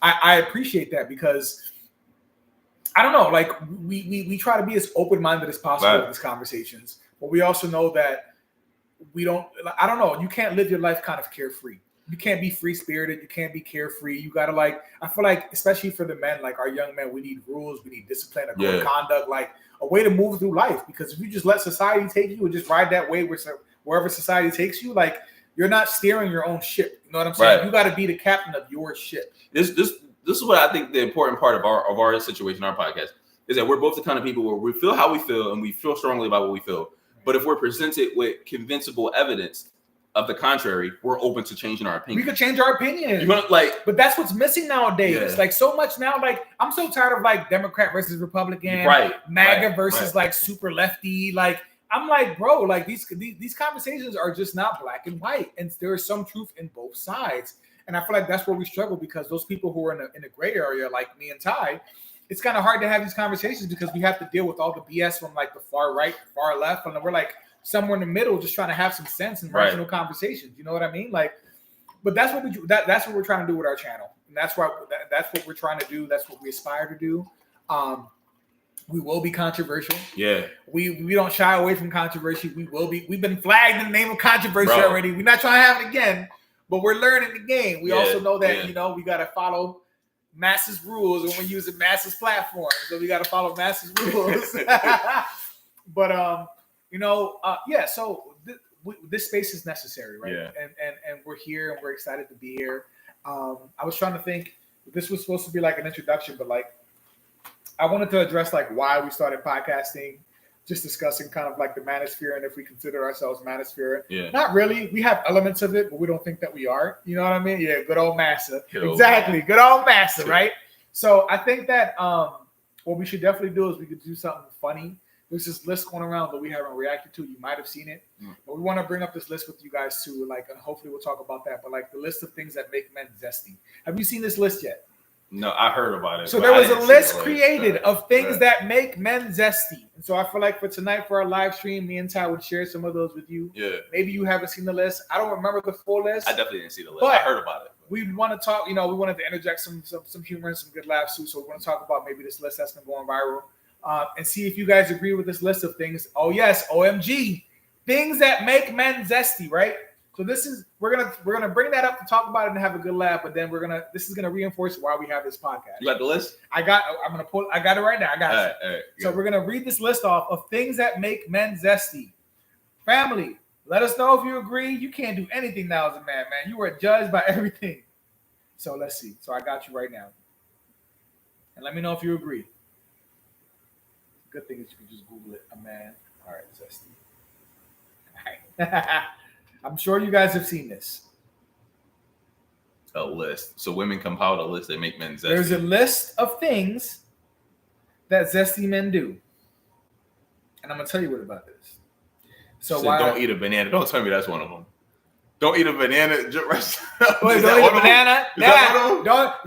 I appreciate that, because I don't know, like we try to be as open-minded as possible in these conversations, but we also know that we don't. I don't know. You can't live your life kind of carefree. You can't be free-spirited. You can't be carefree. You gotta I feel like, especially for the men, like our young men, we need rules. We need discipline, a code of conduct, like a way to move through life. Because if you just let society take you and just ride that way wherever society takes you, like you're not steering your own ship. You know what I'm saying? You got to be the captain of your ship. This is what I think the important part of our situation, our podcast, is that we're both the kind of people where we feel how we feel and we feel strongly about what we feel. But if we're presented with convincible evidence of the contrary, we're open to changing our opinion. We could change our opinion. But that's what's missing nowadays. Yeah. Like so much now, like I'm so tired of like Democrat versus Republican, MAGA versus like super lefty. Like I'm like, bro, like these conversations are just not black and white, and there is some truth in both sides. And I feel like that's where we struggle, because those people who are in the gray area, like me and Ty, it's kind of hard to have these conversations because we have to deal with all the BS from like the far right, far left, and we're like somewhere in the middle, just trying to have some sense and rational conversations. You know what I mean? Like, but that's what that's what we're trying to do with our channel, and that's what we're trying to do. That's what we aspire to do. We will be controversial. Yeah, we don't shy away from controversy. We will be. We've been flagged in the name of controversy already. We're not trying to have it again, but we're learning the game. We also know that we got to follow Masses rules when we're using Masses platforms, so we got to follow Masses rules. But so this space is necessary, right? Yeah. And we're here, and we're excited to be here. I was trying to think, this was supposed to be like an introduction, but like I wanted to address like why we started podcasting. just discussing kind of like the manosphere and if we consider ourselves manosphere. Yeah. Not really. We have elements of it, but we don't think that we are. You know what I mean? Yeah, good old massa. Good old Exactly. Good old massa, right? So I think that what we should definitely do is we could do something funny. There's this list going around that we haven't reacted to. You might have seen it. But we want to bring up this list with you guys too. Like, hopefully we'll talk about that. But like the list of things that make men zesty. Have you seen this list yet? No, I heard about it. So there was a list created of things that make men zesty. And so I feel like for tonight, for our live stream, me and Ty would share some of those with you. Yeah. Maybe you haven't seen the list. I don't remember the full list. I definitely didn't see the list. But I heard about it. We want to talk, we wanted to interject some humor and some good laughs too. So we want to talk about maybe this list that's been going viral. And see if you guys agree with this list of things. Oh yes, OMG, things that make men zesty, right? So we're gonna bring that up to talk about it and have a good laugh. But then this is gonna reinforce why we have this podcast. You got the list? I got it right now. I got it. All right, so we're gonna read this list off of things that make men zesty. Family, let us know if you agree. You can't do anything now as a man. You are judged by everything. So let's see. So I got you right now, and let me know if you agree. Good thing is you can just Google it. A man. All right, zesty. All right. I'm sure you guys have seen this. A list. So women compiled a list that make men zesty. There's a list of things that zesty men do. And I'm going to tell you what about this. So don't eat a banana. Don't tell me that's one of them. Don't eat a banana. Wait, don't eat a banana?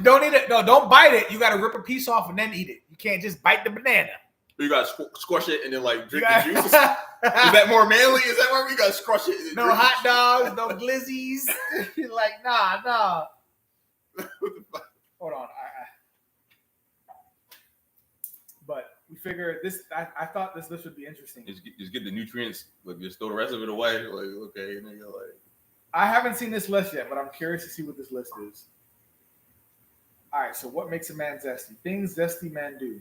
Don't eat it. No, don't bite it. You got to rip a piece off and then eat it. You can't just bite the banana. You got to squash it and then like drink the juice. Is that more manly? Is that where you got to squash it? No hot dogs, no glizzies. Like, nah. Hold on. But we figured this. I thought this list would be interesting. Just get the nutrients. Like, just throw the rest of it away. Like, okay, and then you're like. I haven't seen this list yet, but I'm curious to see what this list is. All right. So, what makes a man zesty? Things zesty men do.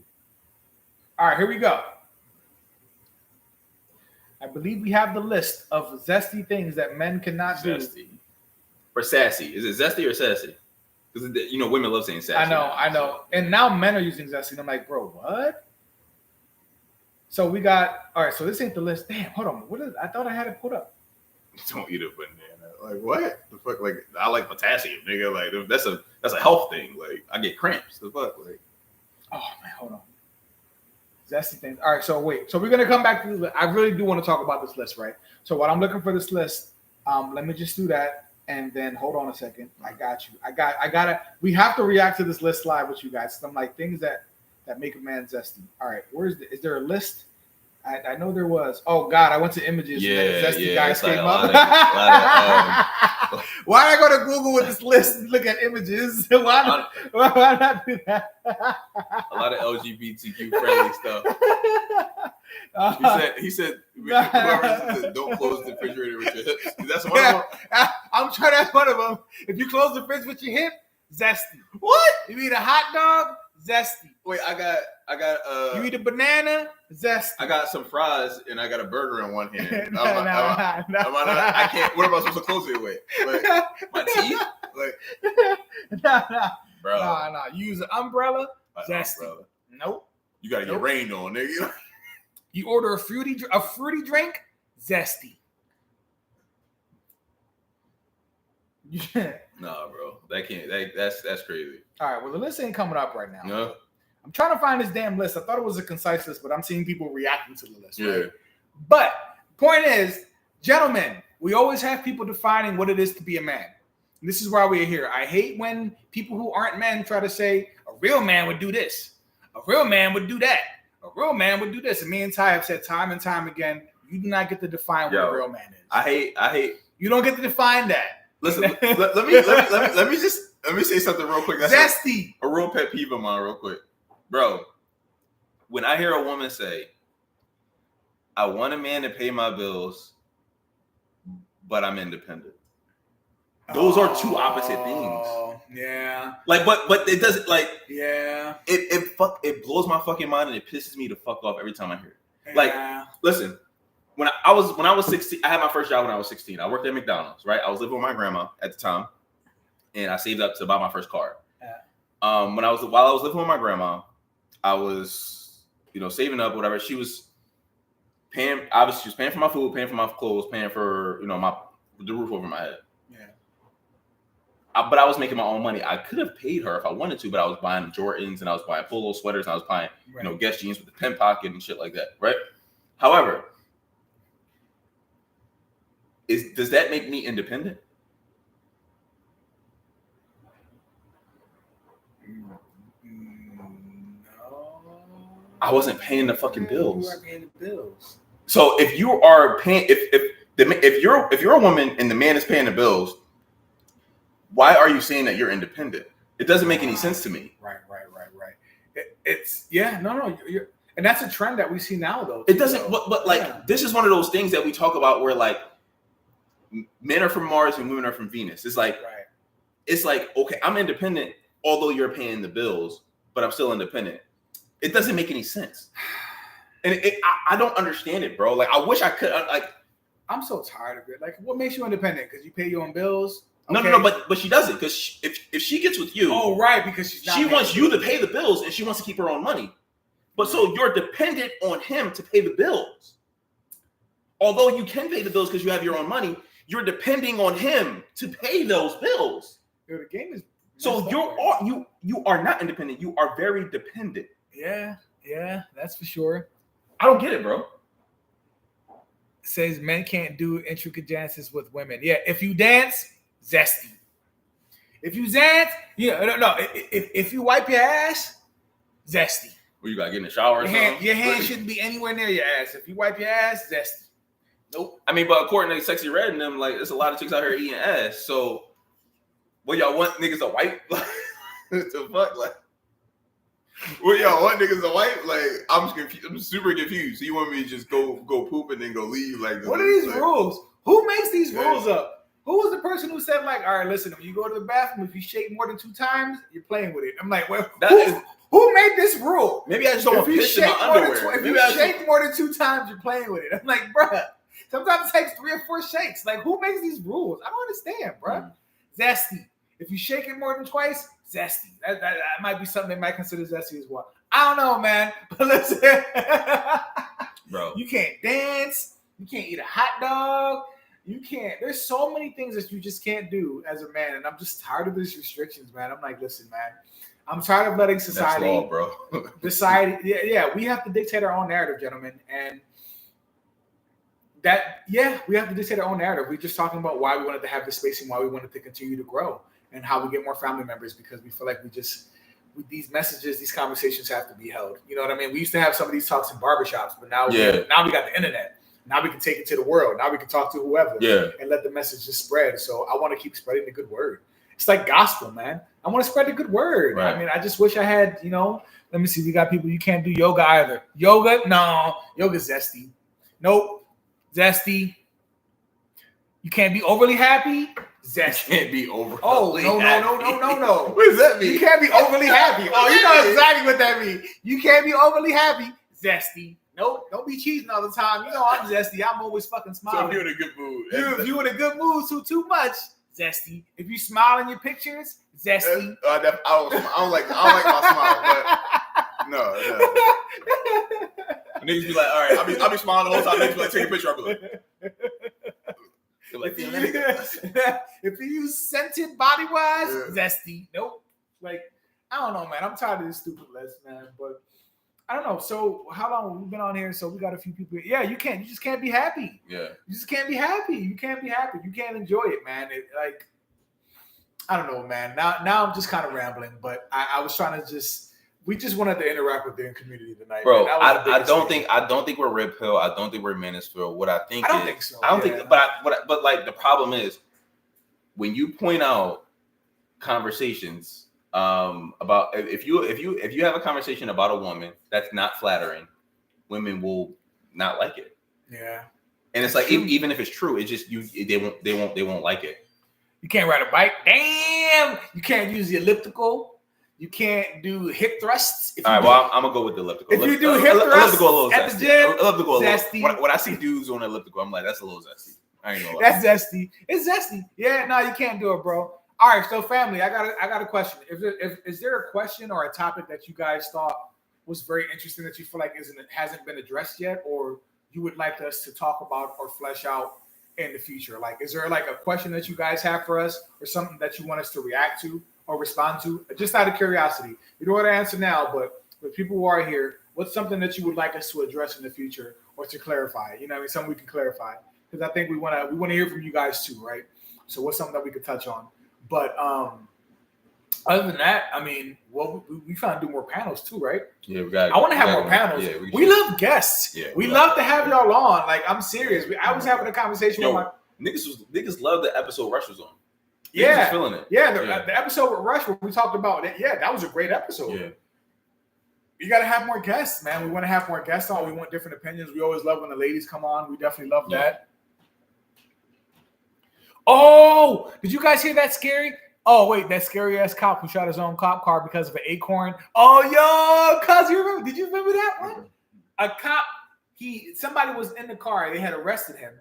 All right, here we go. I believe we have the list of zesty things that men cannot do. Or sassy. Is it zesty or sassy? Because women love saying sassy. I know. And now men are using zesty. And I'm like, bro, what? So we got. All right. So this ain't the list. Damn. Hold on. What is? I thought I had it put up. Don't eat a banana. Like what? The fuck? Like I like potassium, nigga. Like that's a health thing. Like I get cramps. The fuck? Like. Oh man, hold on. Zesty things. All right, so wait. So we're gonna come back to this list. I really do want to talk about this list, right? So while I'm looking for this list, let me just do that, and then hold on a second. I got you. I gotta. We have to react to this list live with you guys. So I'm like things that make a man zesty. All right, is there a list? I know there was. Oh God, I went to images. Yeah, zesty guys came up. Why did I go to Google with this list and look at images? Why not do that? A lot of LGBTQ friendly stuff. He said, don't close the refrigerator with your hips. That's one of them. I'm trying. That's one of them. If you close the fridge with your hip, zesty. What? You eat a hot dog, zesty. Wait, I got. You eat a banana, zesty. I got some fries and I got a burger in one hand. I can't. What am I supposed to close it with? Like, my teeth? Like, bro. Nah. You use an umbrella, zesty. Umbrella. Nope. You gotta get rained on, nigga. You order a fruity drink, zesty. Yeah. Nah, bro. That's crazy. All right. Well, the list ain't coming up right now. No. I'm trying to find this damn list. I thought it was a concise list, but I'm seeing people reacting to the list. Yeah. Right? But point is, gentlemen, we always have people defining what it is to be a man. And this is why we're here. I hate when people who aren't men try to say a real man would do this. A real man would do that. A real man would do this. And me and Ty have said time and time again, you do not get to define what a real man is. I hate. You don't get to define that. Listen, let me say something real quick. That's zesty. A real pet peeve of mine, real quick. Bro, when I hear a woman say, I want a man to pay my bills, but I'm independent. Those are two opposite things. Yeah. Like, but it doesn't like. Yeah. It blows my fucking mind and it pisses me the fuck off every time I hear it. Yeah. Like, listen, when I was 16, I had my first job when I was 16. I worked at McDonald's, right? I was living with my grandma at the time, and I saved up to buy my first car. Yeah. While I was living with my grandma, I was, saving up, whatever. She was obviously she was paying for my food, paying for my clothes, paying for the roof over my head. But I was making my own money. I could have paid her if I wanted to, but I was buying Jordans and I was buying polo sweaters and I was buying, Guess jeans with the pin pocket and shit like that, right? However, does that make me independent? No. I wasn't paying the fucking bills. You weren't paying the bills. So if you are paying, if you're a woman and the man is paying the bills, why are you saying that you're independent? It doesn't make any sense to me. Right. You're, and that's a trend that we see now, though. It doesn't, but this is one of those things that we talk about where like men are from Mars and women are from Venus. It's like, okay, I'm independent, although you're paying the bills, but I'm still independent. It doesn't make any sense, and I don't understand it, bro. Like, I wish I could. I'm so tired of it. Like, what makes you independent? Because you pay your own bills. Okay. No, but she doesn't, because if she gets with you, because she wants you to pay the bills and she wants to keep her own money. But so you're dependent on him to pay the bills. Although you can pay the bills because you have your own money, you're depending on him to pay those bills. Yo, the game is so you are not independent. You are very dependent. Yeah, that's for sure. I don't get it, bro. Says men can't do intricate dances with women. Yeah, if you dance, zesty. If you dance, if you wipe your ass, zesty. Well, you gotta get in the shower or something? Your hand shouldn't be anywhere near your ass. If you wipe your ass, zesty. Nope. I mean, but according to Sexy Red and them, like, there's a lot of chicks out here eating ass. So, what y'all want niggas to wipe? Like, what the fuck? Like, what y'all want niggas to wipe? Like, I'm just confused. I'm super confused. So you want me to just go poop and then go leave? Like, what are these rules? Who makes these rules up? Who was the person who said, like, all right, listen, when you go to the bathroom, if you shake more than 2 times, you're playing with it? I'm like, well, who made this rule? Maybe I just don't want to piss in my underwear. If you shake more than 2 times, you're playing with it. I'm like, bruh, sometimes it takes 3 or 4 shakes. Like, who makes these rules? I don't understand, bruh. Zesty. If you shake it more than twice, zesty. That might be something they might consider zesty as well. I don't know, man. But listen, bro, you can't dance. You can't eat a hot dog. You can't. There's so many things that you just can't do as a man, and I'm just tired of these restrictions, man. I'm like, listen, man. I'm tired of letting society, that's law, bro. decide. Yeah. We have to dictate our own narrative, gentlemen, and we have to dictate our own narrative. We're just talking about why we wanted to have this space and why we wanted to continue to grow and how we get more family members, because we feel like these messages, these conversations have to be held. You know what I mean? We used to have some of these talks in barbershops, but now we got the internet. Now we can take it to the world. Now we can talk to whoever and let the message just spread. So I want to keep spreading the good word. It's like gospel, man. I want to spread the good word. Right. I mean, I just wish I had, let me see. We got people, you can't do yoga either. Yoga? No. Yoga's zesty. Nope. Zesty. You can't be overly happy? Zesty. You can't be overly happy. No. What does that mean? You can't be overly happy. Oh, you know exactly what that means. You can't be overly happy. Zesty. Nope, don't be cheating all the time. You know I'm zesty. I'm always fucking smiling. So if you're in a good mood. If you're in a good mood, too much, zesty. If you smile in your pictures, zesty. I don't like my smile, but no. Niggas be like, all right, I'll be smiling the whole time. Niggas be like, take a picture. I'll be like, if you use scented body wash, zesty. Nope. Like, I don't know, man. I'm tired of this stupid list, man. But I don't know. So how long we've been on here? So we got a few people. Yeah, you just can't be happy. Yeah. You just can't be happy. You can't be happy. You can't enjoy it, man. I don't know, man. Now I'm just kind of rambling, but I was trying to we just wanted to interact with the community tonight. Bro, I don't think we're Red Pill. I don't think we're Mansfield. What I think I don't think so. I don't think, but like the problem is when you point out conversations about if you have a conversation about a woman that's not flattering, women will not like it. Yeah, and it's like even if it's true, it's just they won't like it. You can't ride a bike. Damn, you can't use the elliptical. You can't do hip thrusts. All right, well, I'm gonna go with the elliptical. If you do hip thrusts at the gym, elliptical zesty. When I see dudes on the elliptical, I'm like, that's a little zesty. I ain't gonna lie. That's zesty. It's zesty. Yeah, no, you can't do it, bro. All right, so family, I got a question. Is there a question or a topic that you guys thought was very interesting that you feel like hasn't been addressed yet, or you would like us to talk about or flesh out in the future? Like, is there like a question that you guys have for us or something that you want us to react to or respond to? Just out of curiosity. You don't want to answer now, but for people who are here, what's something that you would like us to address in the future or to clarify? You know what I mean? Something we can clarify. Because I think we want to hear from you guys too, right? So what's something that we could touch on? But other than that, I mean, well, we found to do more panels too, right? Yeah, we got. I want to have more panels. Yeah, we love guests. Yeah, we love to have y'all on. Like, I'm serious. I was having a conversation with my niggas love the episode Rush was on. Yeah, was feeling it. Yeah, the episode with Rush where we talked about it. Yeah, that was a great episode. Yeah. You got to have more guests, man. We want to have more guests on. We want different opinions. We always love when the ladies come on. We definitely love that. Oh, did you guys hear that scary? Oh, wait, that scary ass cop who shot his own cop car because of an acorn. Oh, yo, cuz you remember? Did you remember that one? A cop, somebody was in the car. They had arrested him,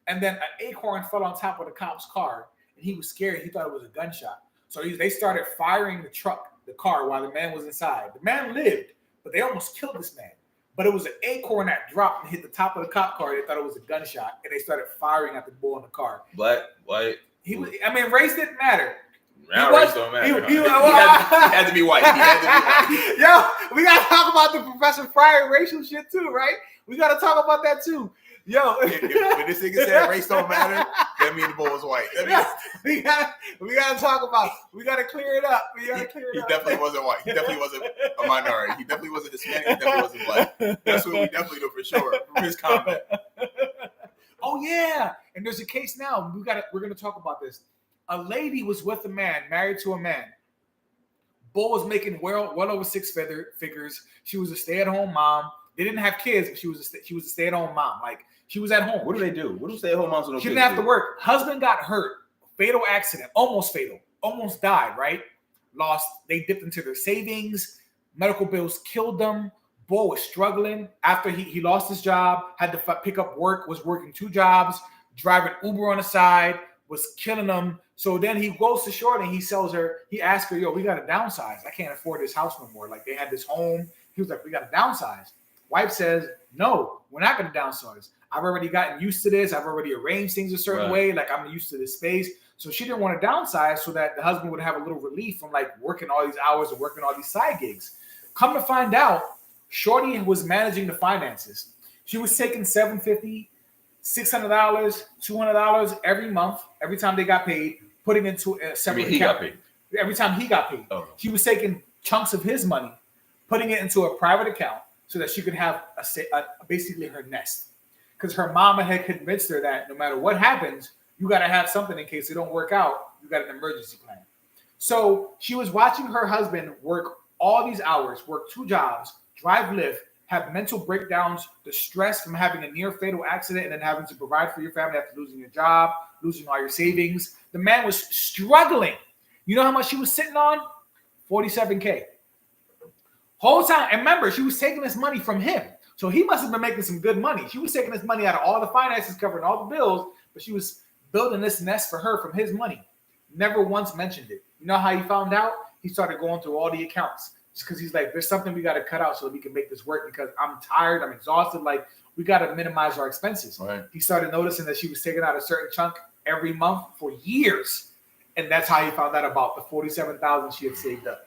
and then an acorn fell on top of the cop's car, and he was scared. He thought it was a gunshot. So they started firing the car, while the man was inside. The man lived, but they almost killed this man. But it was an acorn that dropped and hit the top of the cop car. They thought it was a gunshot, and they started firing at the bull in the car. Black, white. Race didn't matter. Race don't matter. He had to be white. Yo, we gotta talk about the Professor Fryer racial shit too, right? We gotta talk about that too. Yo, if this nigga said race don't matter, that means the bull was white. We gotta talk about. We gotta clear it up. He definitely wasn't white. He definitely wasn't a minority. He definitely wasn't Hispanic. He definitely wasn't black. That's what we definitely know for sure from his comment. Oh yeah, and there's a case now. We're gonna talk about this. A lady was with a man, married to a man. Bull was making well over six figures. She was a stay-at-home mom. They didn't have kids, but she was a stay-at-home mom. Like, she was at home. What do they do? What do stay-at-home moms do? She didn't have to work. Husband got hurt. Fatal accident. Almost fatal. Almost died, right? They dipped into their savings. Medical bills killed them. Bull was struggling. After he lost his job, had to pick up work, was working 2 jobs, driving Uber on the side, was killing him. So then he goes to short and he sells her. He asked her, yo, we got to downsize. I can't afford this house no more. Like, they had this home. He was like, we got to downsize. Wife says, no, we're not going to downsize. I've already gotten used to this. I've already arranged things a certain way. Like, I'm used to this space. So she didn't want to downsize so that the husband would have a little relief from like working all these hours and working all these side gigs. Come to find out, Shorty was managing the finances. She was taking $750, $600, $200 every month, every time they got paid, putting into a separate account. Got paid. Every time he got paid. Oh. She was taking chunks of his money, putting it into a private account so that she could have basically her nest. Because her mama had convinced her that no matter what happens, you got to have something in case it don't work out. You got an emergency plan. So she was watching her husband work all these hours, work 2 jobs, drive Lyft, have mental breakdowns, the stress from having a near fatal accident and then having to provide for your family after losing your job, losing all your savings. The man was struggling. You know how much she was sitting on? $47K. Whole time. And remember, she was taking this money from him. So he must have been making some good money. She was taking this money out of all the finances, covering all the bills, but she was building this nest for her from his money. Never once mentioned it. You know how he found out? He started going through all the accounts. Because he's like, there's something we got to cut out so that we can make this work because I'm tired, I'm exhausted. Like, we got to minimize our expenses. Right. He started noticing that she was taking out a certain chunk every month for years. And that's how he found out about the $47,000 she had saved up.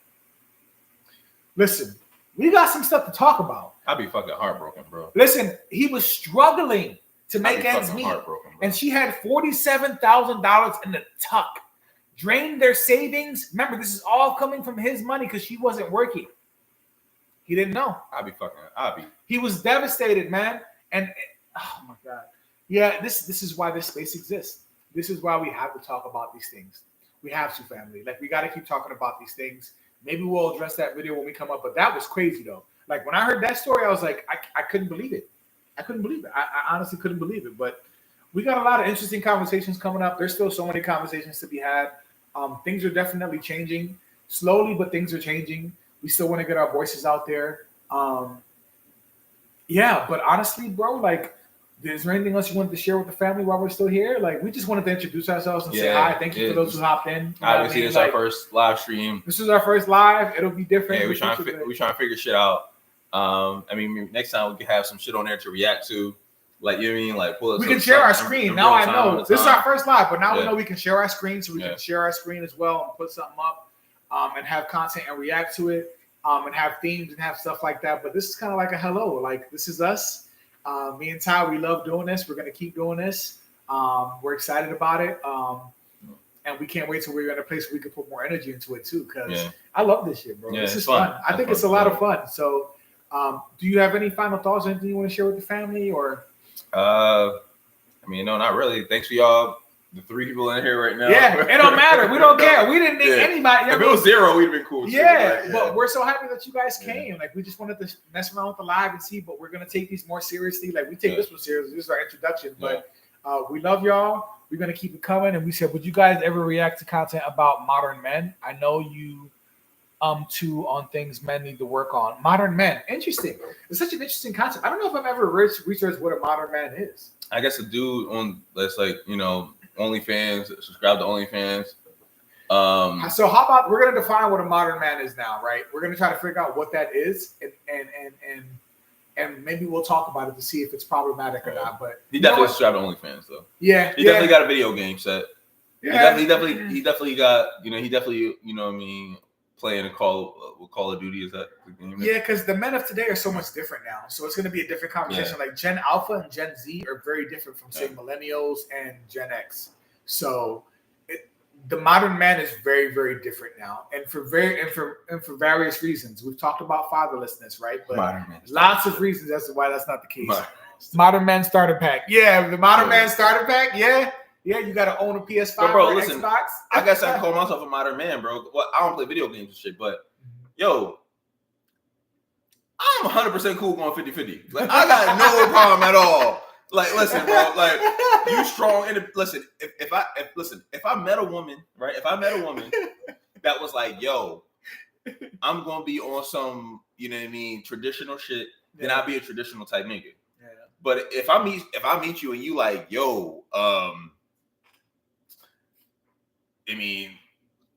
Listen, we got some stuff to talk about. I'd be fucking heartbroken, bro. Listen, he was struggling to make ends meet. And she had $47,000 in the tuck. Drained their savings. Remember, this is all coming from his money because she wasn't working. He didn't know. He was devastated, man. And oh my God. Yeah, this is why this space exists. This is why we have to talk about these things. We have to, family. Like, we got to keep talking about these things. Maybe we'll address that video when we come up. But that was crazy, though. Like, when I heard that story, I was like, I couldn't believe it. I honestly couldn't believe it. But we got a lot of interesting conversations coming up. There's still so many conversations to be had. Things are definitely changing slowly, but things are changing. We still want to get our voices out there. Yeah, but honestly, bro, like, is there anything else you wanted to share with the family while we're still here? Like, we just wanted to introduce ourselves and say hi. Thank you for those who hopped in. Obviously, this is our first live stream. This is our first live. It'll be different. Yeah, we're trying to figure shit out. I mean, next time we can have some shit on there to react to. Like, you know what I mean? Like, pull we can share our screen. Now I know this is our first live, but now we know we can share our screen, so we can share our screen as well and put something up, and have content and react to it, and have themes and have stuff like that. But this is kind of like a hello. Like, this is us. Me and Ty, we love doing this. We're gonna keep doing this. We're excited about it. And we can't wait till we're in a place where we can put more energy into it too. Because I love this shit, bro. This is fun. I think it's a lot of fun. So, do you have any final thoughts? Anything you want to share with the family, or? I mean, no, not really. Thanks for y'all, the 3 people in here right now. Yeah, it don't matter. We don't care. We didn't need anybody. If it was 0, we'd have been cool. Yeah, but we're so happy that you guys came. Like, we just wanted to mess around with the live and see, but we're gonna take these more seriously. Like, we take this one seriously. This is our introduction, but we love y'all. We're gonna keep it coming. And we said, would you guys ever react to content about modern men? I know you too on things men need to work on. Modern men, interesting. It's such an interesting concept. I don't know if I've ever researched what a modern man is. I guess a dude on that's like, you know, OnlyFans, subscribe to OnlyFans. So how about we're gonna define what a modern man is now, right? We're gonna try to figure out what that is, and maybe we'll talk about it to see if it's problematic or not. But he definitely subscribed to OnlyFans though. Yeah, he definitely got a video game set. Yeah, he definitely got, you know, you know what I mean, playing a Call of Duty. Is that the game? Yeah, because the men of today are so much different now. So it's going to be a different conversation. Like Gen Alpha and Gen Z are very different from, say, millennials and Gen X. So the modern man is very, very different now, and for various reasons. We've talked about fatherlessness, right? But lots of reasons as to why that's not the case. Modern man starter pack. Yeah, the modern man starter pack. Yeah. Yeah, you gotta own a PS5 or listen, Xbox. I guess I can call myself a modern man, bro. Well, I don't play video games and shit, but yo, I'm 100% cool going 50-50. Like, I got no problem at all. Like, listen, bro. Like, you strong. Listen, if I met a woman, right? If I met a woman that was like, yo, I'm gonna be on some, you know what I mean, traditional shit, then I'd be a traditional type nigga. Yeah. But if I meet you and you like, yo, I mean,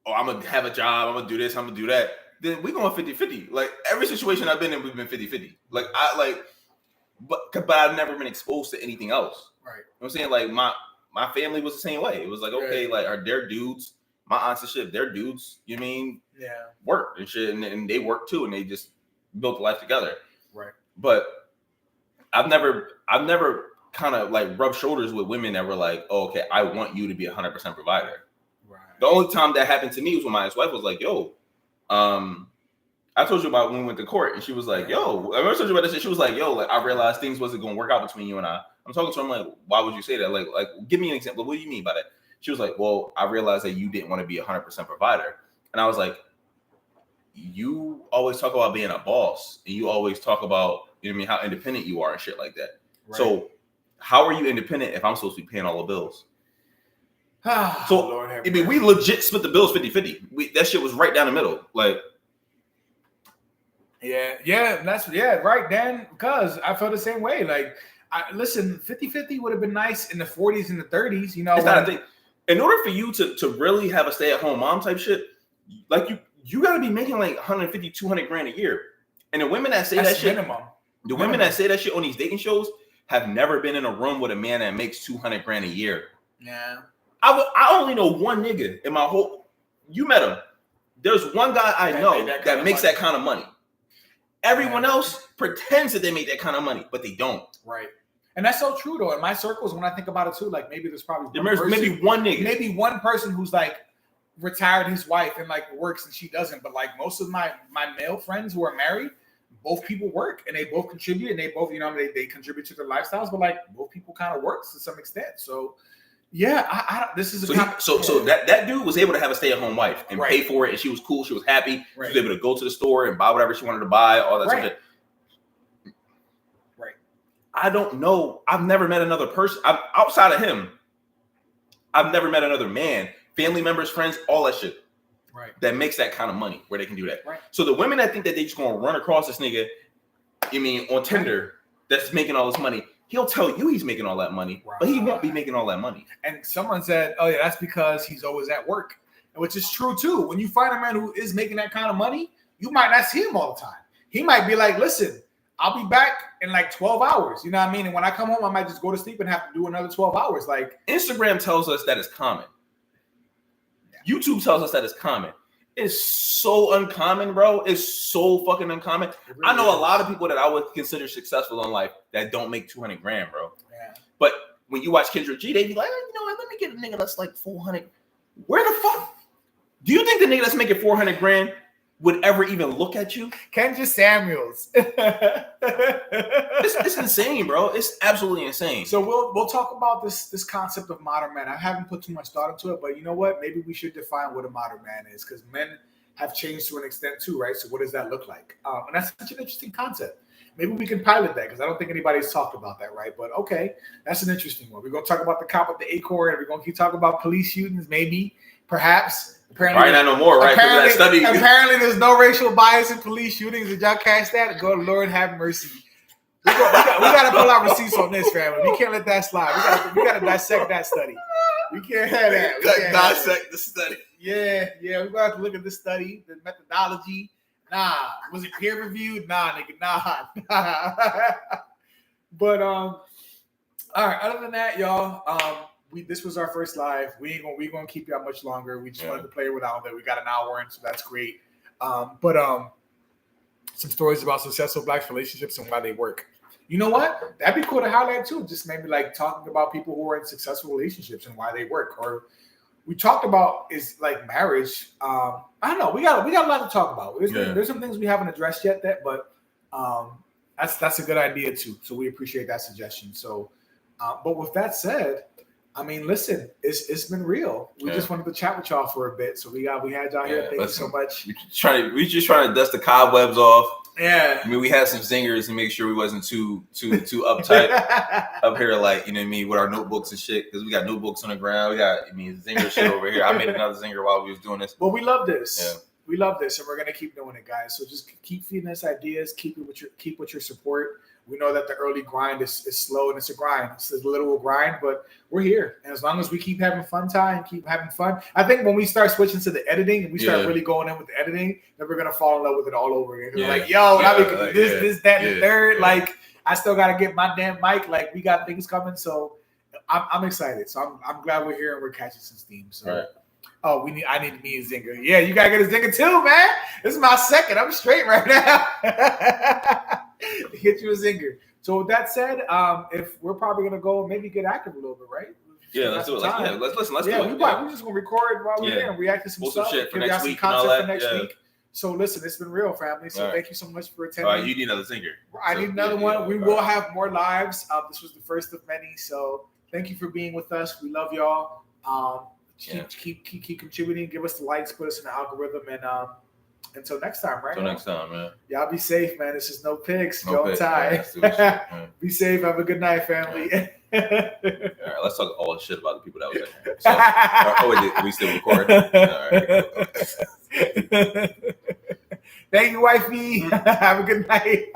I'm going to have a job, I'm going to do this, I'm going to do that, then we're going 50-50. Like, every situation I've been in, we've been 50-50. Like, but I've never been exposed to anything else. Right. You know what I'm saying? Like, my family was the same way. It was like, okay, like, are there dudes, my aunts and shit, they're dudes, you know what I mean? Yeah. Work and shit, and they work too, and they just built a life together. Right. But I've never kind of, like, rubbed shoulders with women that were like, oh, okay, I want you to be 100% provider. The only time that happened to me was when my ex-wife was like, yo, I told you about when we went to court, and she was like, yo, I told you about this. She was like, yo, like, I realized things wasn't going to work out between you and I. I'm talking to her, I'm like, why would you say that? Like, give me an example. What do you mean by that? She was like, well, I realized that you didn't want to be 100% provider. And I was like, you always talk about being a boss, and you always talk about, you know what I mean, how independent you are and shit like that. Right. So how are you independent if I'm supposed to be paying all the bills? So, Lord, I mean, we legit split the bills 50-50. That shit was right down the middle. Like, right, Dan, because I felt the same way. Like, listen, 50-50 would have been nice in the 40s and the 30s, you know. It's not a thing. In order for you to really have a stay-at-home mom type shit, like, you got to be making like 150, 200 grand a year. And the women that say that shit, women that say that shit on these dating shows have never been in a room with a man that makes 200 grand a year. Yeah. I only know one nigga in my whole. You met him. There's one guy I know that makes that kind of money. Everyone else pretends that they make that kind of money, but they don't. Right. And that's so true, though. In my circles, when I think about it too, like maybe there's probably maybe one nigga, maybe one person who's like retired his wife and like works and she doesn't. But like most of my male friends who are married, both people work and they both contribute and they both, you know, they contribute to their lifestyles. But like both people kind of work to some extent. So. Yeah, this is so that dude was able to have a stay-at-home wife and pay for it, and she was cool, she was happy, she was able to go to the store and buy whatever she wanted to buy, all that stuff. Right. I don't know. I've never met another person outside of him. I've never met another man, family members, friends, all that shit. Right. That makes that kind of money where they can do that. Right. So the women that think that they just gonna run across this nigga, on Tinder, that's making all this money. He'll tell you he's making all that money, but he won't be making all that money. And someone said, oh, yeah, that's because he's always at work, which is true, too. When you find a man who is making that kind of money, you might not see him all the time. He might be like, listen, I'll be back in like 12 hours. You know what I mean? And when I come home, I might just go to sleep and have to do another 12 hours. Like Instagram tells us that it's common. Yeah. YouTube tells us that it's common. It's so uncommon, bro. It's so fucking uncommon. Really I know a lot of people that I would consider successful in life that don't make 200 grand, bro. Yeah. But when you watch Kendrick G, they be like, you know what? Let me get a nigga that's like 400. Where the fuck? Do you think the nigga that's making 400 grand would ever even look at you? Kendra Samuels. It's insane, bro. It's absolutely insane. So we'll talk about this concept of modern man. I haven't put too much thought into it, but you know what? Maybe we should define what a modern man is, because men have changed to an extent too, right? So what does that look like? And that's such an interesting concept. Maybe we can pilot that, because I don't think anybody's talked about that, right? But okay, that's an interesting one. We're going to talk about the cop at the Acorn, and we're going to keep talking about police shootings, maybe, perhaps. Apparently, right, not no more, right? Apparently, there's no racial bias in police shootings. Did y'all catch that? Go, Lord have mercy. We got to pull out receipts on this, family. We can't let that slide. We got to dissect that study. We can't have that. Dissect the study. Yeah. We're going to have to look at the study, the methodology. Nah. Was it peer reviewed? Nah, nigga. Nah. But, all right. Other than that, y'all, this was our first live. We gonna keep y'all much longer. We just wanted to play without that. We got an hour in, so that's great. But some stories about successful Black relationships and why they work. You know what? That'd be cool to highlight too. Just maybe like talking about people who are in successful relationships and why they work. Or we talked about is like marriage. I don't know. We got a lot to talk about. There's some things we haven't addressed yet. But that's a good idea too. So we appreciate that suggestion. So, but with that said. I mean, listen, it's been real. We just wanted to chat with y'all for a bit, so we had y'all here. Thank you so much. We just trying to dust the cobwebs off. Yeah, I mean, we had some zingers to make sure we wasn't too uptight up here, like, you know what I mean, with our notebooks and shit, because we got notebooks on the ground. We got zinger shit over here. I made another zinger while we was doing this. Well, we love this. Yeah. We love this, and we're gonna keep doing it, guys. So just keep feeding us ideas. Keep with your support. We know that the early grind is slow, and it's a grind. It's a literal grind, but we're here. And as long as we keep having fun, I think when we start switching to the editing and we start really going in with the editing, then we're going to fall in love with it all over again. Yeah. Like, yo, this, that, and the third. Yeah. Like, I still got to get my damn mic. Like, we got things coming. So I'm excited. So I'm glad we're here and we're catching some steam. So. Right. Oh, I need me a zinger. Yeah, you gotta get a zinger too, man. This is my second. I'm straight right now. Get you a zinger. So with that said, if we're probably gonna go maybe get active a little bit, right? Yeah, let's do it. Let's do it. We're just gonna record while we're here and react to some stuff. Shit for give next y'all week some content for next week. So listen, it's been real, family. So thank you so much for attending. All right, you need another zinger. I need another one. We will have more lives. This was the first of many. So thank you for being with us. We love y'all. Keep contributing. Give us the likes. Put us in the algorithm. And until next time, right? Until next time, man. Y'all be safe, man. This is No Picks. Go Ty. Be safe. Have a good night, family. All right, let's talk all the shit about the people that was in here. So, we still recording? All right. Thank you, wifey. Have a good night.